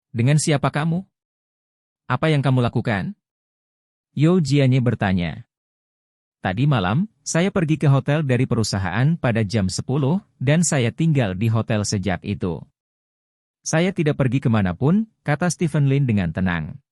Dengan siapa kamu? Apa yang kamu lakukan? Yao Jianye bertanya. Tadi malam, saya pergi ke hotel dari perusahaan pada jam 10, dan saya tinggal di hotel sejak itu. Saya tidak pergi kemanapun, kata Stephen Lin dengan tenang.